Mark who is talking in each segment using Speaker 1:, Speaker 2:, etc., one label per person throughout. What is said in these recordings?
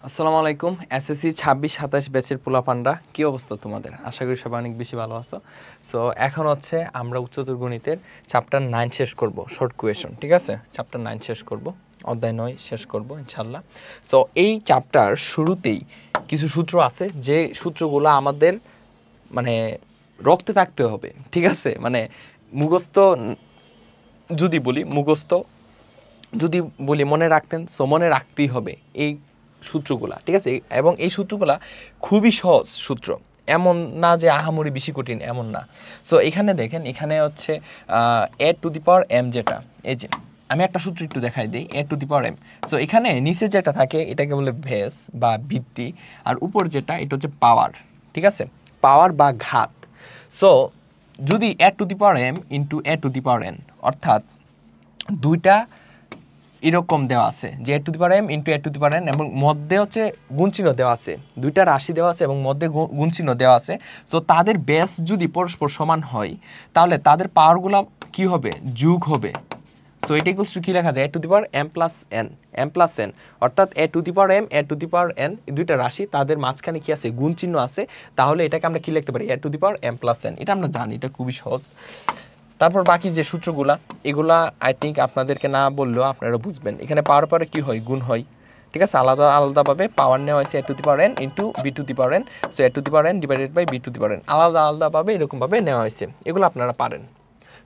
Speaker 1: আসসালামু আলাইকুম। এসএসসি 26-27 ব্যাচের পোলাপানরা, কি অবস্থা তোমাদের? আশা করি সবাই অনেক বেশি ভালো আছো। সো এখন হচ্ছে আমরা উচ্চতর গণিতের চ্যাপ্টার 9 শেষ করব, শর্ট কোয়েশন, ঠিক আছে? চ্যাপ্টার 9 শেষ করব, অধ্যায় 9 শেষ করব ইনশাল্লাহ। সো এই চ্যাপ্টার শুরুতেই কিছু সূত্র আছে, যে সূত্রগুলো আমাদের মানে রক্তে থাকতে হবে, ঠিক আছে? মানে মুখস্থ যদি বলি মনে রাখতেন, সো মনে রাখতেই হবে এই সূত্রগুলা, ঠিক আছে? এবং এই সূত্রগুলা খুবই সহজ সূত্র, এমন না যে আহামরি বেশি কঠিন, এমন না। সো এখানে দেখেন, এখানে হচ্ছে এ টু দি পাওয়ার এম, যেটা এই যে আমি একটা সূত্র একটু দেখাই দিই, a to the power m. So এখানে নিচে যেটা থাকে এটাকে বলে ভেস বা ভিত্তি, আর উপর যেটা এটা হচ্ছে পাওয়ার, ঠিক আছে? পাওয়ার বা ঘাত। সো যদি a to the power m into a to the power n, অর্থাৎ দুইটা এরকম দেওয়া আছে যে a to the power m into a to the power n, এবং মধ্যে হচ্ছে গুণচিহ্ন দেওয়া আছে, দুইটা রাশি দেওয়া আছে এবং মধ্যে গুণচিহ্ন দেওয়া আছে। সো তাদের বেস যদি পরস্পর সমান হয় তাহলে তাদের পাওয়ারগুলো কি হবে? যোগ হবে। সো এটা ইকুয়ালস টু কি লেখা যায়? A to the power m plus n, অর্থাৎ a to the power m, a to the power n, দুইটা রাশি, তাদের মাঝখানে কি আছে? গুণ চিহ্ন আছে। তাহলে এটাকে আমরা কি লিখতে পারি? A to the power m plus n. এটা আমরা জানি, এটা খুবই সহজ। তারপর বাকি যে সূত্রগুলা, এগুলা আই থিঙ্ক আপনাদেরকে না বললেও আপনারা বুঝবেন। এখানে পাওয়ার পরে কি হয়? গুণ হয়, ঠিক আছে? আলাদা আলাদাভাবে পাওয়ার নেওয়া হয়েছে a to the power n into b to the power n. So a to the power n divided by b to the power n, আলাদা আলাদাভাবে এরকমভাবে নেওয়া হয়েছে। এগুলো আপনারা পারেন।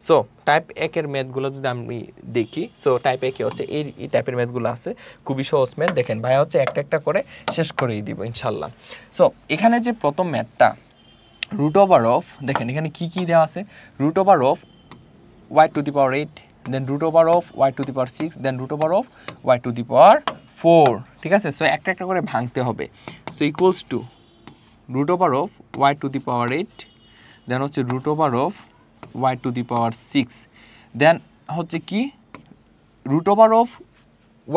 Speaker 1: সো টাইপ একের ম্যাথগুলো যদি আমি দেখি, সো টাইপ একে হচ্ছে এই টাইপের ম্যাথগুলো আছে, খুবই সহজ ম্যাথ। দেখেন ভাইয়া হচ্ছে একটা একটা করে শেষ করেই দিব ইনশাল্লাহ। সো এখানে যে প্রথম ম্যাথটা, রুট ওভার অফ, দেখেন এখানে কি কি দেওয়া আছে? Root over of y to the power 8, then root over of y to the power 6, then root over of y to the power 4, ঠিক আছে? সো একটা একটা করে ভাঙতে হবে। So equals to root over of y to the power 8, then হচ্ছে root over of y to the power 6, then হচ্ছে কি root over of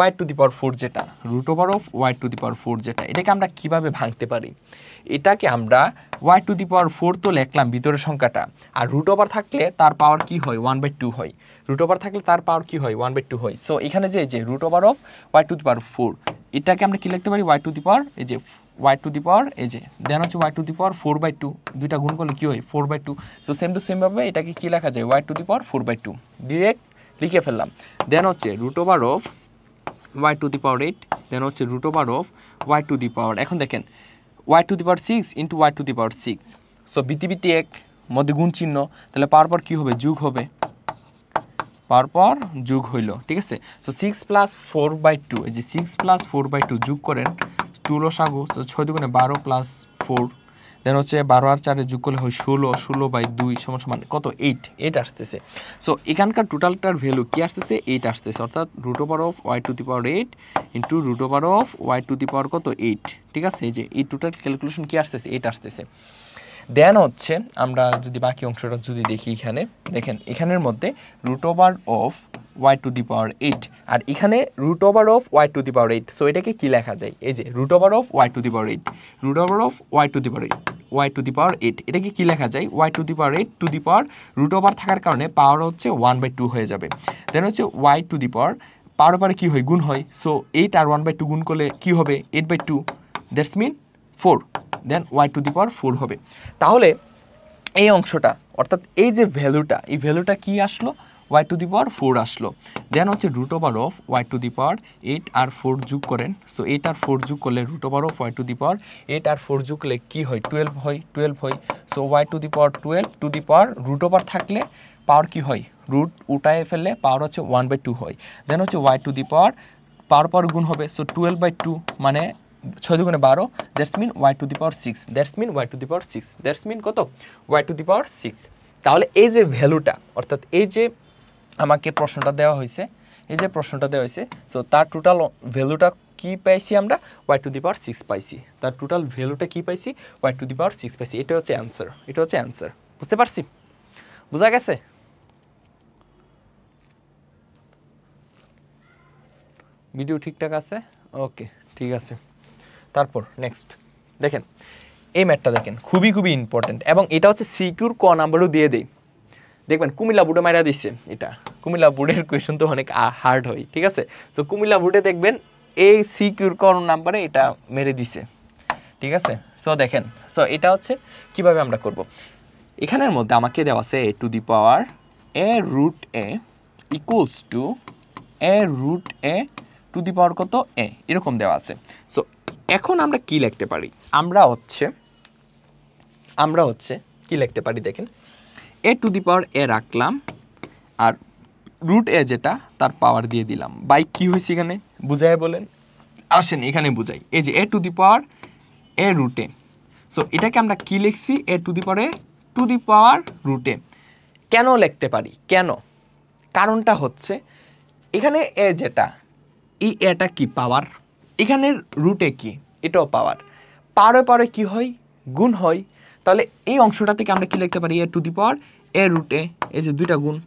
Speaker 1: y to the power 4, যেটা root over of y to the power 4 যেটা, এটাকে আমরা কিভাবে ভাঙতে পারি? এটাকে আমরা y টু দি পাওয়ার 4 তো লিখলাম ভিতরের সংখ্যাটা, আর রুট ওভার থাকলে তার পাওয়ার কি হয়? 1/2 হয়। রুট ওভার থাকলে তার পাওয়ার কি হয়? 1/2 হয়। সো এখানে যে root over of y to the power 4, এটাকে আমরা কি লিখতে পারি? y টু দি পাওয়ার, এই যে y টু দি পাওয়ার, এই যে দেন হচ্ছে y টু দি পাওয়ার 4/2, দুইটা গুণ করলে কি হয়? 4/2। সো সেম টু সেম ভাবে এটাকে কি লেখা যায়? y to the power 4/2 direct লিখে ফেললাম। দেন হচ্ছে root over of y to the power 8, then হচ্ছে root over of y to the power, এখন দেখেন y to the power 6 into y to the power 6। So বিতি এক, মধ্যে গুণ চিহ্ন, তাহলে পাওয়ার পর কী হবে? যোগ হবে, পাওয়ার পর যোগ হইল, ঠিক আছে? সো 6 প্লাস 4/2, এই যে 6 প্লাস 4/2 যোগ করেন, 2 লসাগু, সো 6 দুগুণে 12 প্লাস 4, দেন হচ্ছে 12 আর 4 যোগ করলে হয় 16, 16/2 সমান সমান কত? 8 আসতেছে। সো এখানকার টোটালটার ভ্যালু কি আসতেছে? 8 আসতেছে, অর্থাৎ root over of y to the power 8 into root over of y to the power কত? 8, ঠিক আছে? এই যে এই টোটাল ক্যালকুলেশন কি আসতেছে? 8 আসতেছে। দেন হচ্ছে আমরা যদি বাকি অংশটা যদি দেখি, এখানে দেখেন এখানের মধ্যে root over of y to the power 8, আর এখানে root over of y to the power 8। So এটাকে কি লেখা যায়? এই যে root over of y to the power 8, root over of y to the power 8, y to the power 8, এটাকে কি লেখা যায়? y to the power 8 to the power, root over থাকার কারণে পাওয়ার হচ্ছে 1/2 হয়ে যাবে। দেন হচ্ছে y টু দি পাওয়ার, পাওয়ার পরে কি হয়? গুণ হয়। সো 8 আর 1/2 গুণ করলে কি হবে? 8/2, that's mean 4, then y to the power 4 হবে। তাহলে এই অংশটা, অর্থাৎ এই যে ভ্যালুটা, এই ভ্যালুটা কি আসলো? y টু দি পাওয়ার 4 আসলো। দেন হচ্ছে root over of y to the power 8 আর 4 যোগ করেন। সো 8 আর 4 যোগ করলে root over of y to the power 8 আর 4 যোগ করলে কি হয়? 12 হয়। So y to the power 12 to the power, root over থাকলে পাওয়ার কি হয়? রুট উঠায় ফেললে পাওয়ার হচ্ছে 1/2 হয়। দেন হচ্ছে y টু দি পাওয়ার, পাওয়ার পর গুণ হবে। সো 12/2 মানে 6 দুগুণে 12, that's mean y to the power 6, that's mean y to the power 6, that's mean কত? y to the power 6। তাহলে এই যে ভ্যালুটা, অর্থাৎ এই যে আমাকে প্রশ্নটা দেওয়া হয়েছে, এই যে প্রশ্নটা দেওয়া হয়েছে, সো তার টোটাল ভ্যালুটা কি পাইছি আমরা? y টু দি পাওয়ার 6 পাইছি। তার টোটাল ভ্যালুটা কি পাইছি? y টু দি পাওয়ার 6 পাইছি। এটা হচ্ছে অ্যান্সার, এটা হচ্ছে অ্যান্সার। বুঝতে পারছি? বোঝা গেছে? ভিডিও ঠিকঠাক আছে? ওকে, ঠিক আছে। তারপর নেক্সট দেখেন, এই ম্যাথটা দেখেন, খুবই ইম্পর্টেন্ট, এবং এটা হচ্ছে সিকিউর ক নাম্বারও দিয়ে দেই। দেখবেন কুমিল্লা বোর্ডে মাইরা দিচ্ছে, এটা কুমিল্লা বোর্ডের কোয়েশন তো অনেক হার্ড হয়, ঠিক আছে? তো কুমিল্লা বোর্ডে দেখবেন এই সিকিউর করণ নাম্বারে এটা মেরে দিছে, ঠিক আছে। সো দেখেন, সো এটা হচ্ছে কিভাবে আমরা করব। এখানের মধ্যে আমাকে দেওয়া আছে a to the power a root a equals to a root a to the power কত a, এরকম দেওয়া আছে। সো এখন আমরা কি লিখতে পারি, আমরা হচ্ছে কি লিখতে পারি দেখেন, a to the power a রাখলাম আর রুট a যেটা তার পাওয়ার দিয়ে দিলাম, বাই কি হয়েছে এখানে বুঝায় বলেন, আসেন এখানে বুঝাই। এই যে a to the power a root a, so এটাকে আমরা কি লিখছি a to the power root a। কেন লিখতে পারি, কেন, কারণটা হচ্ছে এখানে a যেটা, এই এটা কি পাওয়ার, এখানের রুটে কি এটাও পাওয়ার, পাওয়ারে পাওয়ারে কি হয় গুণ হয়, তাহলে এই অংশটা থেকে আমরা কি লিখতে পারি a to the power a root a, এই যে দুইটা গুণ।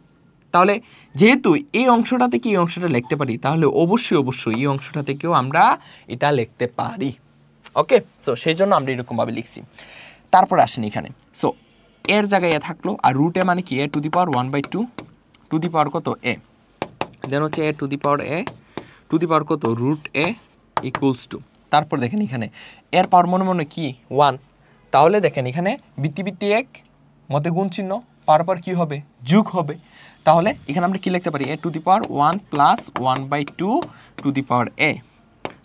Speaker 1: তাহলে যেহেতু এই অংশটা থেকে এই অংশটা লিখতে পারি, তাহলে অবশ্যই এই অংশটা থেকেও আমরা এটা লিখতে পারি। ওকে, সো সেই জন্য আমরা এরকমভাবে লিখছি। তারপর আসেন এখানে, সো এর জায়গায় এ থাকলো আর রুট এ মানে কি a to the power 1/2 to the power কত a, দেন হচ্ছে a to the power a to the power কত রুট a ইকুয়ালস টু, তারপর দেখেন এখানে এর পাওয়ার মনে মনে কি 1, তাহলে দেখেন এখানে বৃত্তি 1 মধ্যে গুণ চিহ্ন, পাওয়ার পর কি হবে যোগ হবে, তাহলে এখানে আমরা কি লিখতে পারি a to the power 1 plus 1/2 to the power a,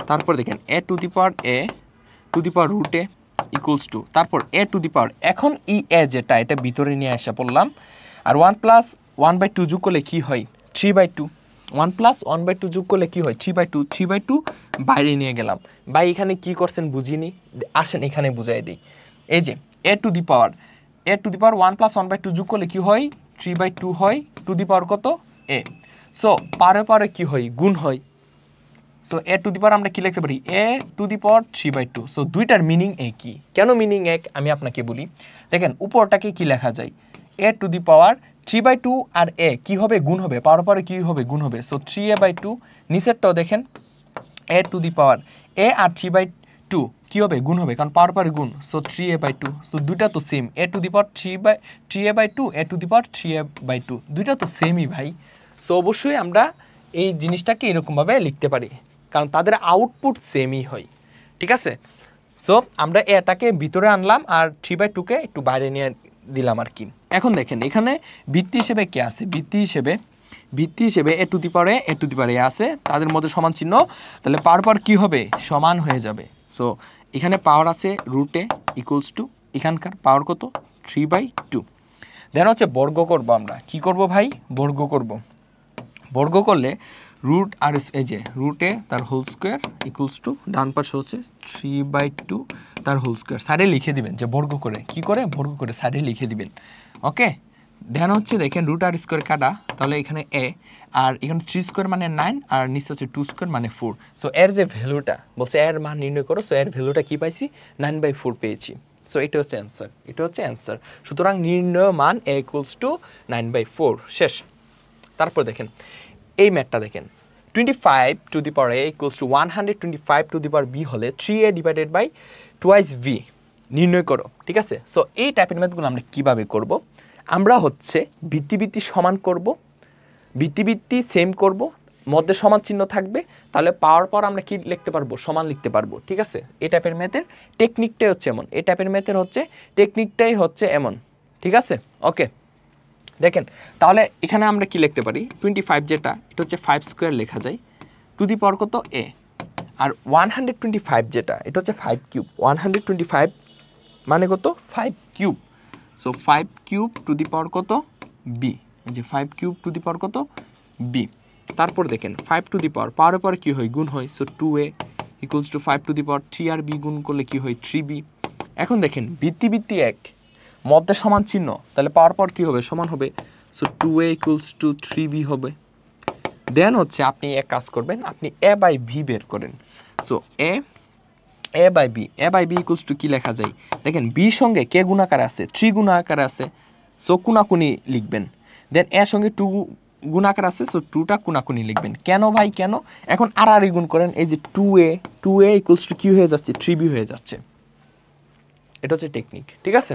Speaker 1: তারপর দেখেন a to the power a to the power root a equals to, তারপর a টু দি পাওয়ার, এখন ই a যেটা এটা ভিতরে নিয়ে আসা পড়লাম, আর 1 প্লাস 1/2 যোগ করলে কি হয় 3/2, 1 প্লাস 1/2 যোগ করলে কি হয় 3/2, 3/2 বাইরে নিয়ে গেলাম। ভাই এখানে কি করছেন বুঝিনি, আসেন এখানে বুঝাই দিই। এই যে a to the power 1 plus 1/2 যোগ করলে কি হয় 3/2 হয় টু দি পাওয়ার কত a, সো পারে কি হয় গুণ হয়, সো a টু দি পাওয়ার আমরা কি লিখতে পারি a to the power 3/2, so দুইটার মিনিং একই। কেন মিনিং এক আমি আপনাকে বলি, দেখেন উপরটাকে কি লেখা যায় a টু দি পাওয়ার 3/2 আর a কি হবে গুণ হবে, পাওয়ার পরে কি হবে গুণ হবে, সো 3a/2, নিচেরটাও দেখেন a to the power a আর 3/2 কি হবে গুণ হবে, কারণ পাওয়ার পরে গুণ, সো 3a/2, সো দুইটা তো same, a to the power 3a/2 a to the power 3a/2 দুইটা তো সেমই ভাই। সো অবশ্যই আমরা এই জিনিসটাকে এরকমভাবে লিখতে পারি, কারণ তাদের আউটপুট সেমই হয়, ঠিক আছে। সো আমরা এটাকে ভিতরে আনলাম আর 3/2কে একটু বাইরে নিয়ে দিলাম আর কি। এখন দেখেন এখানে ভিত্তি হিসেবে কে আছে, ভিত্তি হিসেবে a to the power a আছে, তাদের মধ্যে সমান চিহ্ন, তাহলে পাওয়ার পর কি হবে সমান হয়ে যাবে। সো এখানে পাওয়ার আছে রুট a ইকুয়ালস টু, এখানকার পাওয়ার কত 3/2, দেন হচ্ছে বর্গ করব, আমরা কি করব ভাই বর্গ করলে রুট আর এই যে রুট a তার হোল স্কোয়ার ইকুয়ালস টু, ডান পাশে হচ্ছে 3/2 তার হোল স্কোয়ার, সাইডে লিখে দিবেন যে বর্গ করে কি করে বর্গ করে সাইডে লিখে দিবেন। ওকে, দেন হচ্ছে দেখেন রুট আর স্কোয়ার কাটা, তাহলে এখানে a আর এখানে 3 স্কোয়ার মানে 9 আর নিচে হচ্ছে 2 স্কোয়ার মানে 4, সো এর যে ভ্যালুটা বলছে এর মান নির্ণয় করো, সো এর ভ্যালুটা কি পাইছি 9/4 পেয়েছি, সো এটা হচ্ছে অ্যান্সার। সুতরাং নির্ণয় মান a ইকুয়ালস টু 9/4, শেষ। তারপর দেখেন এই ম্যাথটা দেখেন 25 two the power a equals two 125 two the power b হলে 3a divided by twice b নির্ণয় করো, ঠিক আছে। সো এই টাইপের ম্যাথগুলো আমরা কিভাবে করব, আমরা হচ্ছে ভিত্তি সমান করব, ভিত্তি সেম করব, মধ্যে সমান চিহ্ন থাকবে, তাহলে পাওয়ার পর আমরা কি লিখতে পারবো সমান লিখতে পারবো, ঠিক আছে। এই টাইপের ম্যাথের টেকনিকটাই হচ্ছে এমন, এই টাইপের ম্যাথের হচ্ছে টেকনিকটাই হচ্ছে এমন, ঠিক আছে। ওকে, দেখেন তাহলে এখানে আমরা কি লিখতে পারি 25 যেটা এটা হচ্ছে 5 স্কোয়ার লেখা যায় টু দি পাওয়ার কত a, আর 125 যেটা এটা হচ্ছে 5 কিউব, 125 মানে কত 5 cube, so 5 cube to the power কত b, এই যে 5 কিউব টু দি পাওয়ার কত b। তারপর দেখেন 5 টু দি পাওয়ার পরে কি হয় গুণ হয়, so 2a equals to 5 to the power 3 আর b গুণ করলে কি হয় 3b। এখন দেখেন ভিত্তি এক মধ্যে সমান চিহ্ন, তাহলে পাওয়ার পর কি হবে সমান হবে, so 2a equals two 3b হবে। দেন হচ্ছে আপনি এক কাজ করবেন, আপনি a বাই b বের করেন, so a by b equals to কি লেখা যায়, দেখেন b সঙ্গে কে গুণাকারে আছে 3 গুণাকারে আছে, সো কোনাকুনি লিখবেন, দেন এর সঙ্গে 2 গুণাকার আছে, সো 2টা কোনাকুনি লিখবেন। কেন ভাই কেন, এখন আর গুণ করেন, এই যে 2a ইকুয়ালস টু কি হয়ে যাচ্ছে 3b হয়ে যাচ্ছে, এটা হচ্ছে টেকনিক, ঠিক আছে।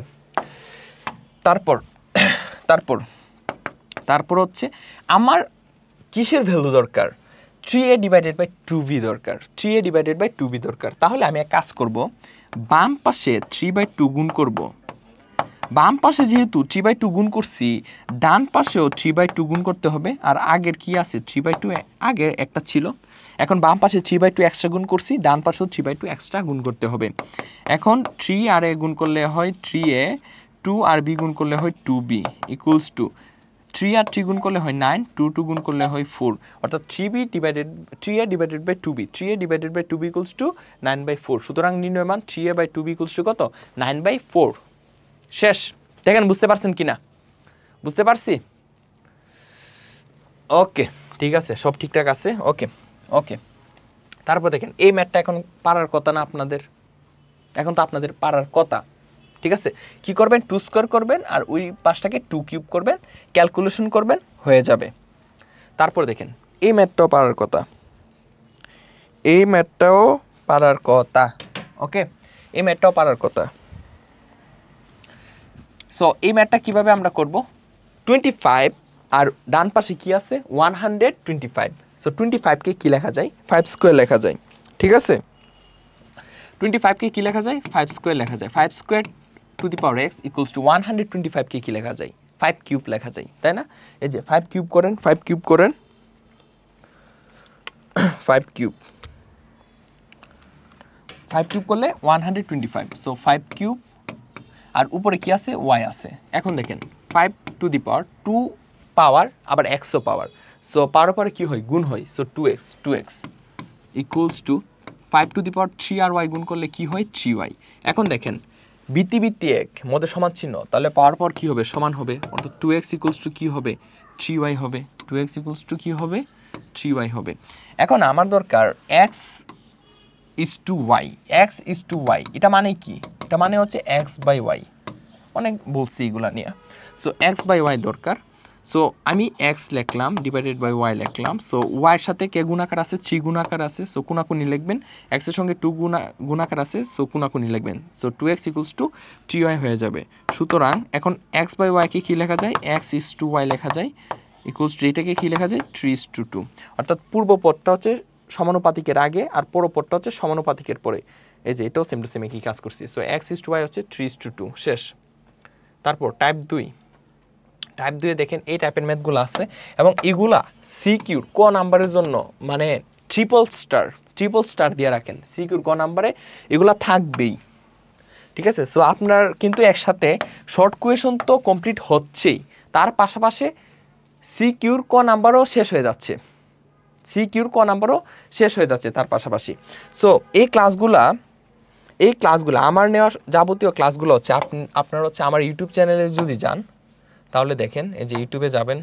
Speaker 1: তারপর হচ্ছে আমার কিসের ভ্যালু দরকার, 3a ডিভাইডেড বাই 2b দরকার, 3a ডিভাইডেড বাই 2b দরকার। তাহলে আমি এক কাজ করব, বাম পাশে 3/2 গুণ করব। বাম পাশে যেহেতু 3/2 গুণ করছি, ডান পাশেও 3/2 গুণ করতে হবে। আর আগের কি আছে 3/2 আগের একটা ছিল, এখন বাম পাশে 3/2 এক্সট্রা গুণ করছি, ডান পাশেও 3/2 এক্সট্রা গুণ করতে হবে। এখন 3 আর a গুণ করলে হয় 3a, 2 আর b গুণ করলে হয় 2b ইকুয়ালস টু 3 আর 3 গুণ করলে হয় 9, 2 গুণ করলে হয় 4, অর্থাৎ 3a divided by 2b, 3a divided by 2b equals to 9/4। সুতরাং নির্ণয় মান 3a by 2b equals to কত? 9/4। শেষ। দেখেন বুঝতে পারছেন কিনা? বুঝতে পারছি? ওকে, ঠিক আছে, সব ঠিকঠাক আছে। ওকে ওকে, তারপর দেখেন এই ম্যাথটা এখন পারার কথা না আপনাদের? এখন তো আপনাদের পারার কথা, ঠিক আছে? কি করবেন? 2 স্কোয়ার করবেন আর ওই পাশটাকে 2 কিউব করবেন, ক্যালকুলেশন করবেন, হয়ে যাবে। তারপর দেখেন এই ম্যাথটাও পারার কথা, এই ম্যাথটাও পারার কথা। ওকে, এই ম্যাথটাও পারার কথা। সো এই ম্যাথটা কিভাবে আমরা করব? 25 আর ডান পাশে কি আছে? 125। সো 25কে কি লেখা যায়? 5 স্কোয়ার লেখা যায়, ঠিক আছে? 25কে কি লেখা যায়? 5 স্কোয়ার লেখা যায়। 5 square to the power x equals to 125কে কি লেখা যায়? 5 কিউব লেখা যায়, তাই না? এই যে 5 কিউব করেন, 5 কিউব করেন, 5 কিউব, 5 কিউব করলে 125। সো 5 কিউব আর উপরে কি আছে? y আছে। এখন দেখেন 5 টু দি পাওয়ার 2 পাওয়ার আবার x পাওয়ার, সো পাওয়ার পরে কি হয়? গুণ হয়। So 2x equals to 5 to the power 3 আর y গুণ করলে কি হয়? 3y। এখন দেখেন বৃত্তি এক মধ্যে সমান চিহ্ন, তাহলে পাওয়ার পর কি হবে? সমান হবে, অর্থাৎ 2x ইকুয়ালস টু কি হবে? 3y হবে। 2x ইকুয়ালস টু কি হবে? 3y হবে। এখন আমার দরকার x is to y, x is to y। এটা মানে কি? এটা মানে হচ্ছে x বাই y। অনেক বলছি এগুলা নিয়ে। সো x বাই y দরকার। সো আমি x লিখলাম, ডিভাইডেড বাই y লিখলাম। সো y এর সাথে কে গুণাকার আছে? 3 গুণাকার আছে, সো কোনাকুনি লিখবেন। x এর সঙ্গে 2 গুণাকার আছে, সো কোনাকুনি লিখবেন। So 2x equals two 3y হয়ে যাবে। সুতরাং এখন x বাই y কে কি লেখা যায়? x ইজ টু y লেখা যায় ইকুয়ালস টু এটাকে কি লেখা যায়? 3:2। অর্থাৎ পূর্ব পদটা হচ্ছে সমানুপাতিকের আগে আর পর পদটা হচ্ছে সমানুপাতিকের পরে। এই যে এটাও সেম টু সেম একই কাজ করছি। So x is to y হচ্ছে 3:2। শেষ। তারপর টাইপ 2, টাইপ 2 দেখেন এই টাইপের ম্যাথগুলো আছে এবং এগুলা সিকিউর ক নাম্বারের জন্য মানে ট্রিপল স্টার দিয়ে রাখেন। সিকিউর ক নাম্বারে এগুলা থাকবেই, ঠিক আছে? সো আপনার কিন্তু একসাথে শর্ট কোয়েশন তো কমপ্লিট হচ্ছেই, তার পাশাপাশি সিকিউর ক নাম্বারও শেষ হয়ে যাচ্ছে, সিকিউর ক নাম্বারও শেষ হয়ে যাচ্ছে তার পাশাপাশি। সো এই ক্লাসগুলা আমার নেওয়া যাবতীয় ক্লাসগুলো হচ্ছে আপনারা হচ্ছে আমার ইউটিউব চ্যানেলে যদি যান তাহলে দেখেন, এই যে ইউটিউবে যাবেন,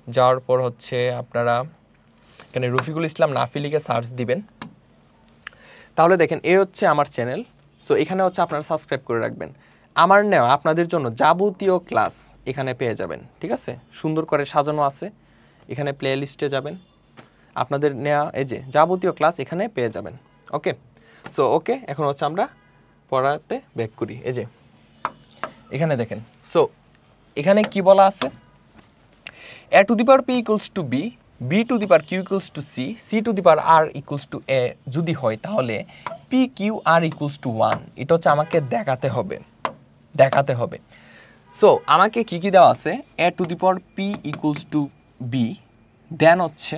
Speaker 1: যাওয়ার পর হচ্ছে আপনারা এখানে রফিকুল ইসলাম নাফি লিখে সার্চ দিবেন, তাহলে দেখেন এই হচ্ছে আমার চ্যানেল। সো এখানে হচ্ছে আপনারা সাবস্ক্রাইব করে রাখবেন। আমার নেওয়া আপনাদের জন্য যাবতীয় ক্লাস এখানে পেয়ে যাবেন, ঠিক আছে? সুন্দর করে সাজানো আছে, এখানে প্লে লিস্টে যাবেন, আপনাদের নেওয়া এই যে যাবতীয় ক্লাস এখানে পেয়ে যাবেন। ওকে, সো ওকে, এখন হচ্ছে আমরা পড়াতে ব্যাক করি। এই যে এখানে দেখেন, সো এখানে কি বলা আছে? a to the power p equals to b, b to the power q equals to c, c two the power r equals to a যদি হয় তাহলে p q r equals to 1। এটা হচ্ছে আমাকে দেখাতে হবে। সো আমাকে কি কি দেওয়া আছে? a to the power p equals to b, দেন হচ্ছে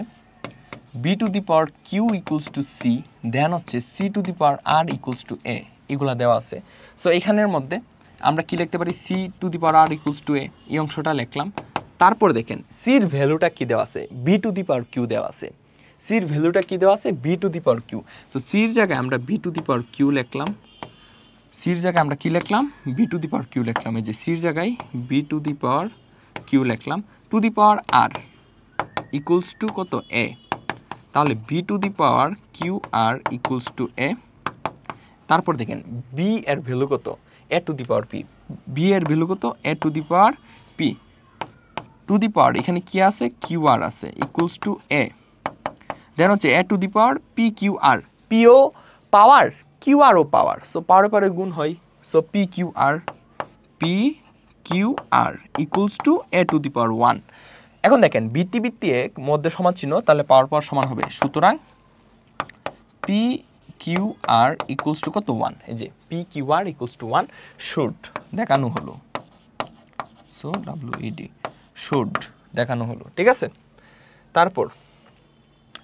Speaker 1: b to the power q equals to c, দেন হচ্ছে c two the power r equals to a, এগুলা দেওয়া আছে। সো এখানের মধ্যে আমরা কি লিখতে পারি? c two the power r equals to a, এই অংশটা লিখলাম। তারপর দেখেন c এর ভ্যালুটা কি দেওয়া আছে? b to the power q দেওয়া আছে। c এর ভ্যালুটা কি দেওয়া আছে? b to the power q। So c এর জায়গায় আমরা b to the power q লিখলাম, c এর জায়গায় আমরা কি লিখলাম? b to the power q লিখলাম। এই যে c এর জায়গায় b to the power q লিখলাম, to the power r equals to কত? a। তাহলে b to the power Q R equals to a। তারপর দেখেন b এর ভ্যালু কত? a to the power p। b এর ভ্যালু কত? a to the power p to the power এখানে কি আছে? কিউ আর আছে ইকুয়ালস টু a। দেন হচ্ছে a to the power p q r, p ও পাওয়ার কিউ আর ও power, so power পরে গুণ হয়। So p q R equals to a to the power 1। এখন দেখেন ভিত্তি ভিত্তি এক মধ্যে সমান চিহ্ন, তাহলে পাওয়ার পাওয়ার সমান হবে। সুতরাং P Q R equals to কত 1, এই যে P Q R equals to 1 should দেখানো হলো। সো WED শুড দেখানো হলো, ঠিক আছে।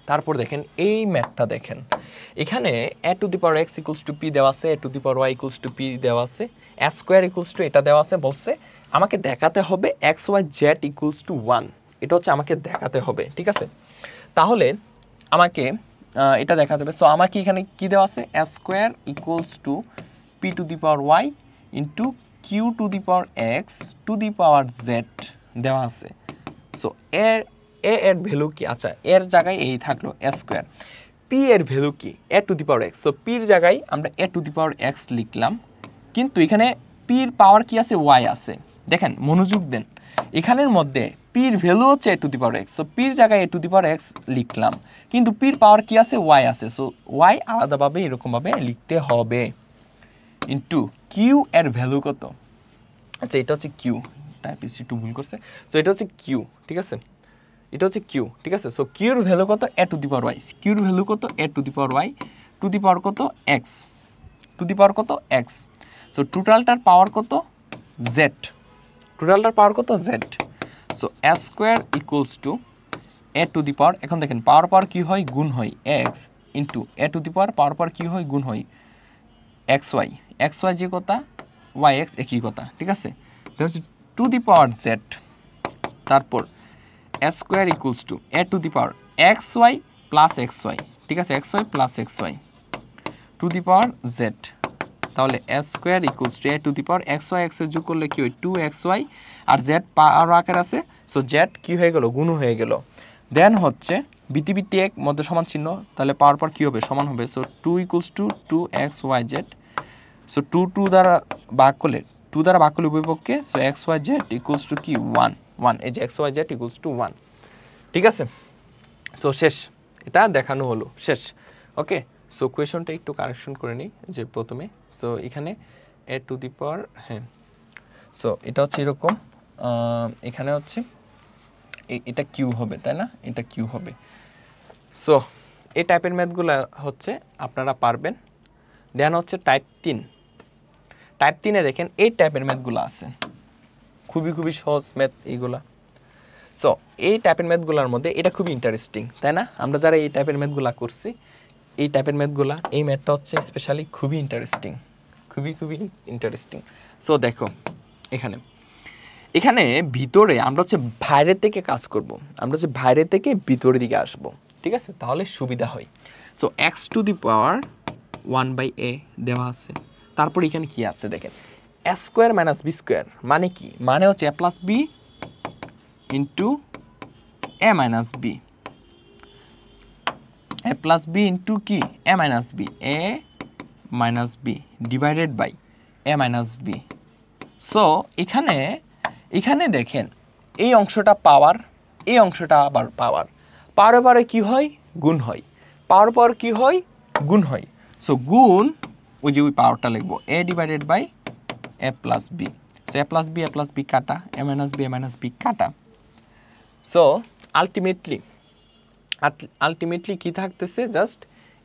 Speaker 1: তারপর দেখেন এই ম্যাথটা দেখেন, এখানে a to the power x equals two p দেওয়া আছে, a to the power y equals to p দেওয়া আছে, a স্কয়ার ইকুয়ালস টু এটা দেওয়া আছে। বলছে আমাকে দেখাতে হবে x y z equals to 1, এটা হচ্ছে আমাকে দেখাতে হবে, ঠিক আছে। তাহলে আমাকে এটা দেখাতে হবে। সো আমার কি এখানে কি দেওয়া আছে, a square equals two p to the power y into q two the power x to the power z দেওয়া আছে। সো এর ভ্যালু কি, আচ্ছা এর জায়গায় এই থাকলো a স্কয়ার, p এর ভ্যালু কি a to the power x। So p এর জায়গায় আমরা a to the power x লিখলাম, কিন্তু এখানে p এর পাওয়ার কি আছে, y আছে। দেখেন মনোযোগ দেন, এখানের মধ্যে p এর ভ্যালু হচ্ছে a to the power x। So p এর জায়গায় a to the power x লিখলাম, কিন্তু p এর পাওয়ার কি আছে, y আছে। সো y আলাদাভাবে এরকমভাবে লিখতে হবে। ইন্টু q এর ভ্যালু কত, আচ্ছা এটা হচ্ছে q, টাইপিস্ট একটু ভুল করছে। সো এটা হচ্ছে q, ঠিক আছে, এটা হচ্ছে q, ঠিক আছে। সো q এর ভ্যালু কত, a to the power y, q এর ভ্যালু কত, a to the power y to the power কত x, টু দি পাওয়ার কত x। সো টোটালটার পাওয়ার কত z, টোটালটার পাওয়ার কত z। So a square equals to a to the power, এখন দেখেন power power কি হয়, গুণ হয় x into a to the power, power power কি হয়, গুণ হয় xy, xy যে কথা yx একই কথা, ঠিক আছে। এটা হচ্ছে টু দি পাওয়ার z। তারপর a square equals to a to the power xy plus xy, ঠিক আছে, xy plus xy two the power z। তাহলে a square equals to a to the power xy, x যোগ করলে কি হয় 2xy, আর z পাওয়ার আকার আছে। সো z কি হয়ে গেল, গুণ হয়ে গেল। দেন হচ্ছে ভিত্তি ভিত্তি এক মধ্যে সমান চিহ্ন, তাহলে পাওয়ার পর কি হবে, সমান হবে। So 2 equals to 2xyz। So 2 দ্বারা ভাগ করলে, 2 দ্বারা ভাগ করলে উভয় পক্ষে। সো xyz ইকুয়ালস টু কি 1, এই যে xyz ইকুয়ালস টু 1, ঠিক আছে। সো শেষ, এটা দেখানো হলো, শেষ। ওকে, সো কোয়েশনটা একটু কারেকশন করে নিই যে প্রথমে। সো এখানে a টু দি পাওয়ার, হ্যাঁ, সো এটা হচ্ছে এরকম, এখানে হচ্ছে এটা কিউ হবে, তাই না, এটা কিউ হবে। সো এই টাইপের ম্যাথগুলো হচ্ছে আপনারা পারবেন। দেন হচ্ছে টাইপ 3, টাইপ 3-এ দেখেন এই টাইপের ম্যাথগুলো আছে, খুবই সহজ ম্যাথ এইগুলা। সো এই টাইপের ম্যাথগুলোর মধ্যে এটা খুবই ইন্টারেস্টিং, তাই না। আমরা যারা এই টাইপের ম্যাথগুলো করছি, এই টাইপের ম্যাথগুলা, এই ম্যাথটা হচ্ছে স্পেশালি খুবই ইন্টারেস্টিং, খুবই ইন্টারেস্টিং। সো দেখো এখানে ভিতরে আমরা হচ্ছে বাইরে থেকে কাজ করব, আমরা হচ্ছে বাইরে থেকে ভিতরের দিকে আসব, ঠিক আছে, তাহলে সুবিধা হয়। So X to the power 1/a দেওয়া আছে। তারপর এখানে কি আছে দেখেন, a square minus B square, মানে কি, মানে হচ্ছে a plus B into a minus B, a plus B into কি a minus B, a minus B divided by a minus B. So এখানে দেখেন এই অংশটা পাওয়ার, এই অংশটা আবার পাওয়ার, পাওয়ারে কি হয়, গুণ হয়, পাওয়ার কি হয়, গুণ হয়। সো গুণ, ওই যে ওই পাওয়ারটা লিখবো a divided by a plus B. So a plus B কাটা, a মাইনাস বি কাটা। সো আলটিমেটলি কি থাকতেছে, জাস্ট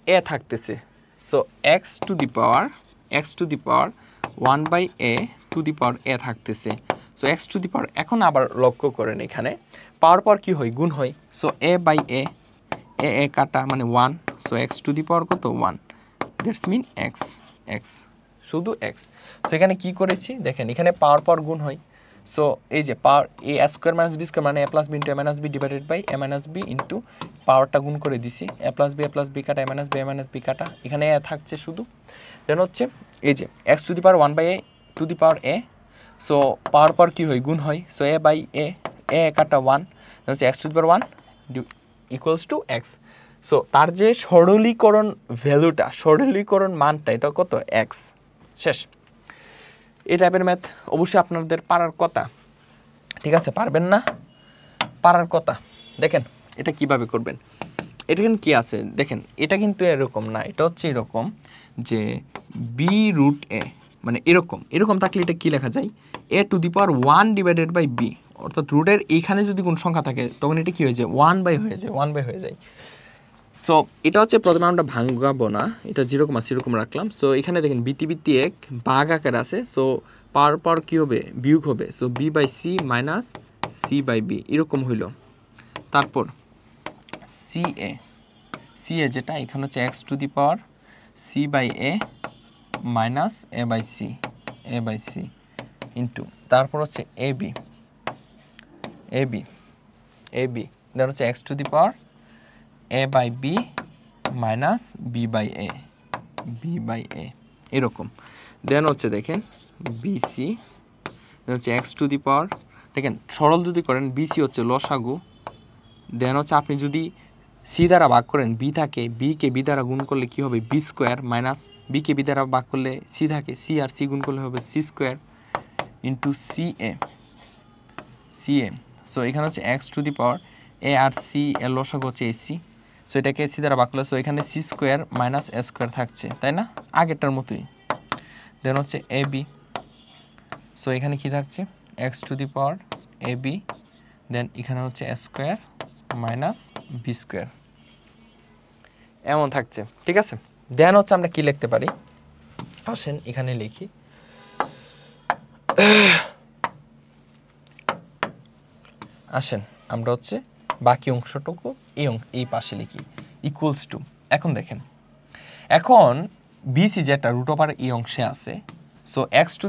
Speaker 1: a থাকতেছে। So x to the power 1/a to the power a থাকতেছে। So x to the power, এখন আবার লক্ষ্য করেন এখানে পাওয়ার কি হয়, গুণ হয়। সো a বাই a কাটা মানে 1। So x to the power কত 1, দ্যাটস মিন x শুধু x। সো এখানে কি করেছি দেখেন, এখানে পাওয়ার গুণ হয়। সো এই যে power a square minus B square, মানে a plus B into a minus B divided by a minus B into পাওয়ারটা গুণ করে দিছি, a প্লাস বি কাটা, a মাইনাস বি কাটা, এখানে a থাকছে শুধু। দেন হচ্ছে এই যে x to the power 1/a to the power a। So পাওয়ার কি হয়, গুণ হয়। সো a বাই a কাটা 1, দেন হচ্ছে x to the power 1 equals to x। So তার যে সরলীকরণ ভ্যালুটা, সরলীকরণ মানটা, এটা কত x। শেষ। এই টাইপের ম্যাথ অবশ্যই আপনাদের পারার কথা, ঠিক আছে, পারবেন না, পারার কথা। দেখেন এটা কিভাবে করবেন, এটা কিন্তু কি আছে দেখেন, এটা কিন্তু এরকম না, এটা হচ্ছে এরকম যে বি রুট এ, মানে এরকম থাকলে এটা কি লেখা যায়, a to the power 1 divided by B, অর্থাৎ রুটের এইখানে যদি গুণ সংখ্যা থাকে তখন এটা কি হয়ে যায় 1/, হয়ে যায় 1/, হয়ে যায়। সো এটা হচ্ছে প্রথমে আমরা ভাঙাবো না, এটা 0,0 রাখলাম। সো এখানে দেখেন বিতি 1 ভাগ আকার আছে, সো পাওয়ার পর কী হবে, বিয়োগ হবে। সো b/c মাইনাস c/b এরকম হইল। তারপর ca যেটা এখানে হচ্ছে x⁴ c/a minus a/c into তারপর হচ্ছে ab দেন হচ্ছে x⁴ a/b মাইনাস b/a এরকম। দেন হচ্ছে দেখেন bc দেন হচ্ছে x⁴, দেখেন সরল যদি করেন bc হচ্ছে লসাগু। দেন হচ্ছে আপনি যদি c দ্বারা ভাগ করেন b থাকে, b কে b দ্বারা গুণ করলে কি হবে b স্কোয়ার, মাইনাস b কে b দ্বারা ভাগ করলে c থাকে, c আর c গুণ করলে হবে c square into ca। So এখানে হচ্ছে x⁴ a আর c এর লসাগু হচ্ছে ac। সো এটাকে c দ্বারা ভাগ করলে সো এখানে c square minus a square থাকছে, তাই না, আগেরটার মতোই। দেন হচ্ছে ab, সো এখানে কি থাকছে x⁴ ab, দেন এখানে হচ্ছে a square minus b square এমন থাকছে, ঠিক আছে। দেন হচ্ছে আমরা কি লিখতে পারি, আসেন এখানে লিখি। আসেন আমরা হচ্ছে বাকি অংশটুকু এই পাশে লিখি ইকুয়ালস টু। এখন দেখেন, এখন বিসি যেটা রুট ওভার এই অংশে আছে, সো x⁴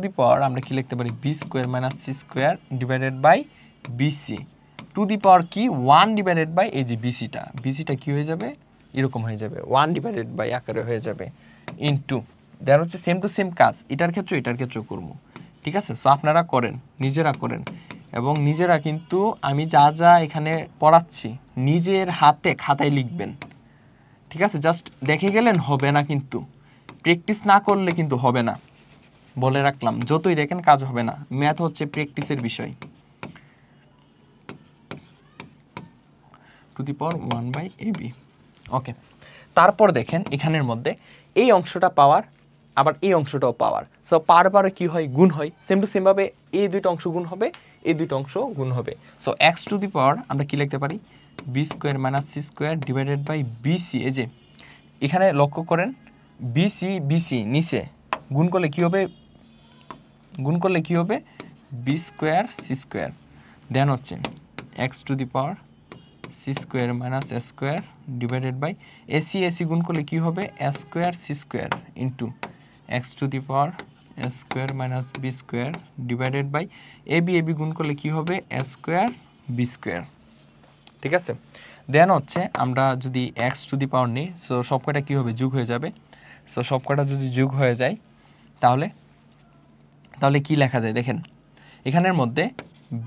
Speaker 1: আমরা কি লিখতে পারি b square minus c square divided by b c to the power কি 1 ডিভাইডেড বাই এই যে বিসিটা কি হয়ে যাবে, এরকম হয়ে যাবে 1 ডিভাইডেড বাই আকারে হয়ে যাবে ইনটু। দেন হচ্ছে সেম টু সেম কাজ এটার ক্ষেত্রেও করবো, ঠিক আছে। সো আপনারা করেন, নিজেরা করেন, এবং নিজেরা কিন্তু আমি যা যা এখানে পড়াচ্ছি নিজের হাতে খাতায় লিখবেন, ঠিক আছে। জাস্ট দেখে গেলেন হবে না, কিন্তু প্র্যাকটিস না করলে কিন্তু হবে না, বলে রাখলাম। যতই দেখেন কাজ হবে না, ম্যাথ হচ্ছে প্র্যাকটিসের বিষয়। টু দি পাওয়ার 1/ab, ওকে। তারপর দেখেন এখানের মধ্যে এই অংশটা পাওয়ার, আবার এই অংশটাও পাওয়ার। সো পাওয়ার কি হয়, গুণ হয়। সেম টু সেম ভাবে এই দুইটা অংশ গুণ হবে, এই দুইটা অংশ গুণ হবে। সো x⁴ আমরা কি লিখতে পারি b square minus c square divided by BC. এই যে এখানে লক্ষ্য করেন বিসি নিচে গুণ করলে কি হবে, b square c square. Then হচ্ছে x⁴ c square minus a square divided by AC গুণ করলে কি হবে a square c square into x⁴ a square minus b square divided by ab গুণ করলে কি হবে a স্কোয়ার b স্কোয়ার, ঠিক আছে। দেন হচ্ছে আমরা যদি x⁴ নিই, সো সবকটা কি হবে, যোগ হয়ে যাবে। সো সবকটা যদি যোগ হয়ে যায় তাহলে কি লেখা যায় দেখেন, এখানের মধ্যে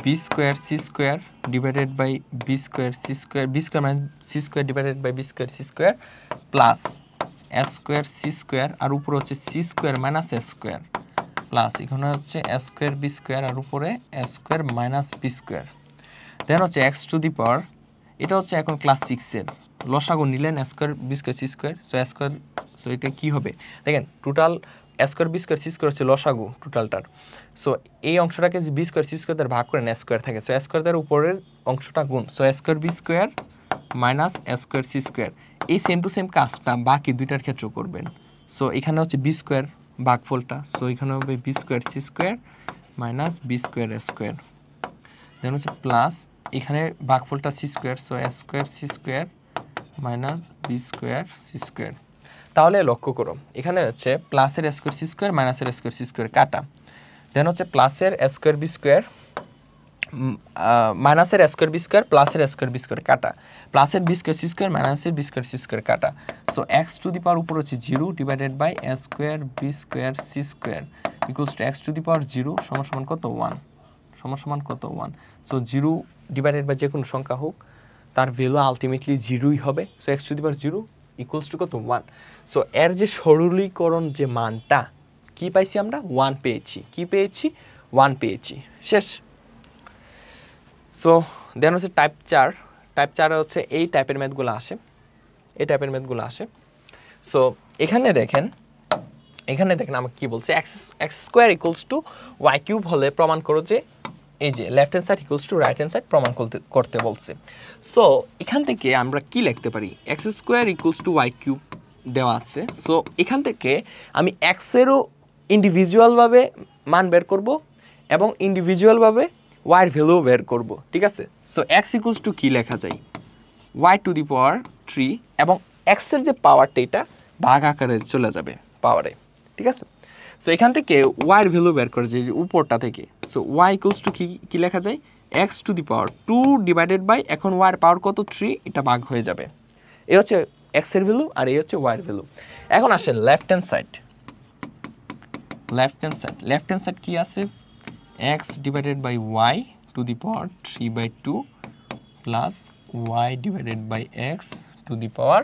Speaker 1: b square c square divided by b square c square, b square minus c square divided by b square c square plus a square c square, আর উপরে হচ্ছে c square minus a square plus এখানে হচ্ছে a square b square, আর উপরে a square minus b square. Then হচ্ছে x⁴, এটা হচ্ছে এখন ক্লাস 6-এর লসাগু নিলেন a square b square c square. So এটা কি হবে দেখেন, total a square b square c square হচ্ছে লসাগু টোটালটার। সো এই অংশটাকে যে b স্কোয়ার c স্কোয়ার দ্বারা ভাগ করেন a স্কোয়ার থাকে, সো a স্কোয়ার দ্বারা উপরের অংশটা গুণ, so a square b square minus a square c square. এই সেম টু সেম কাজটা বাকি দুইটার ক্ষেত্রেও করবেন। সো এখানে হচ্ছে b স্কোয়ার ভাগফলটা, সো এখানে হবে b square c square minus b square a square. Then হচ্ছে প্লাস এখানে ভাগফলটা c square, so a square c square minus b square c square. তাহলে লক্ষ্য করো এখানে হচ্ছে প্লাসের a স্কোয়ার c স্কোয়ার মাইনাসের a স্কোয়ার c স্কোয়ার কাটা। দেন হচ্ছে প্লাসের a স্কোয়ার b স্কোয়ার মাইনাসের a স্কোয়ার b স্কোয়ার প্লাসের a স্কোয়ার b স্কোয়ার কাটা, প্লাসের b স্কোয়ার c স্কোয়ার মাইনাসের b স্কোয়ার c স্কোয়ার কাটা। সো x⁴ উপর হচ্ছে 0 divided by a square b square c square equals to x⁴ 0 সমান কত 1, সো 0 ডিভাইডেড বাই যে কোনো সংখ্যা হোক তার ভ্যালু আলটিমেটলি 0ই হবে। সো x⁴ 0 ইকুয়ালস টু কত 1। সো এর যে সরলীকরণ যে মানটা কি পাইছি আমরা 1 পেয়েছি, কি পেয়েছি 1 পেয়েছি, শেষ। সো দেন হচ্ছে টাইপ 4 হচ্ছে এই টাইপের ম্যাথগুলো আসে, সো এখানে দেখেন আমাকে কি বলছে, x square equals two y cube হলে প্রমাণ করো যে এই যে left hand side equals to right hand side প্রমাণ করতে বলছে। সো এখান থেকে আমরা কি লিখতে পারি, X square equals to Y cube দেওয়া আছে। সো এখান থেকে আমি এক্সেরও ইন্ডিভিজুয়ালভাবে মান বের করব এবং ইন্ডিভিজুয়ালভাবে ওয়াইয়ের ভ্যালু বের করব, ঠিক আছে। সো এক্স ইকুয়ালস টু কী লেখা যায়, ওয়াই টু দি পাওয়ার 3 এবং এক্সের যে পাওয়ারটা এটা ভাগ আকারে চলে যাবে পাওয়ারে, ঠিক আছে। সো এখান থেকে ওয়াইয়ের ভ্যালু বের করে যে উপরটা থেকে, সো ওয়াই ইকুয়ালস টু কী লেখা যায়, X to the power 2 divided by এখন ওয়াইয়ের পাওয়ার কত 3, এটা ভাগ হয়ে যাবে। এই হচ্ছে এক্সের ভ্যালু আর এই হচ্ছে ওয়াইয়ের ভ্যালু। এখন আসে left hand side, left hand side কি আছে, x divided by y to the power 3/2 plus y divided by x to the power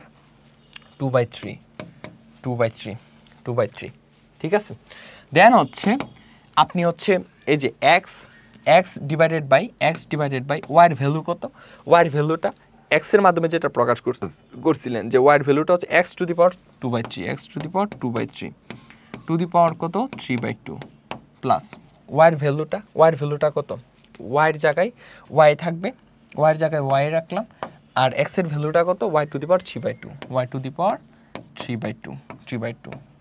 Speaker 1: 2/3, ঠিক আছে। দেন হচ্ছে আপনি হচ্ছে এই যে এক্স ডিভাইডেড বাই ওয়াইয়ের ভ্যালু কত, ওয়াইয়ের ভ্যালুটা এক্সের মাধ্যমে যেটা প্রকাশ করছিলেন যে ওয়াইয়ের ভ্যালুটা হচ্ছে x to the power 2/3, x to the power 2/3 to the power কত 3/2 প্লাস ওয়াইয়ের ভ্যালুটা কত, ওয়াইয়ের জায়গায় ওয়াই থাকবে, ওয়াইয়ের জায়গায় ওয়াই রাখলাম, আর এক্সের ভ্যালুটা কত y to the power 3/2, y to the power 3/2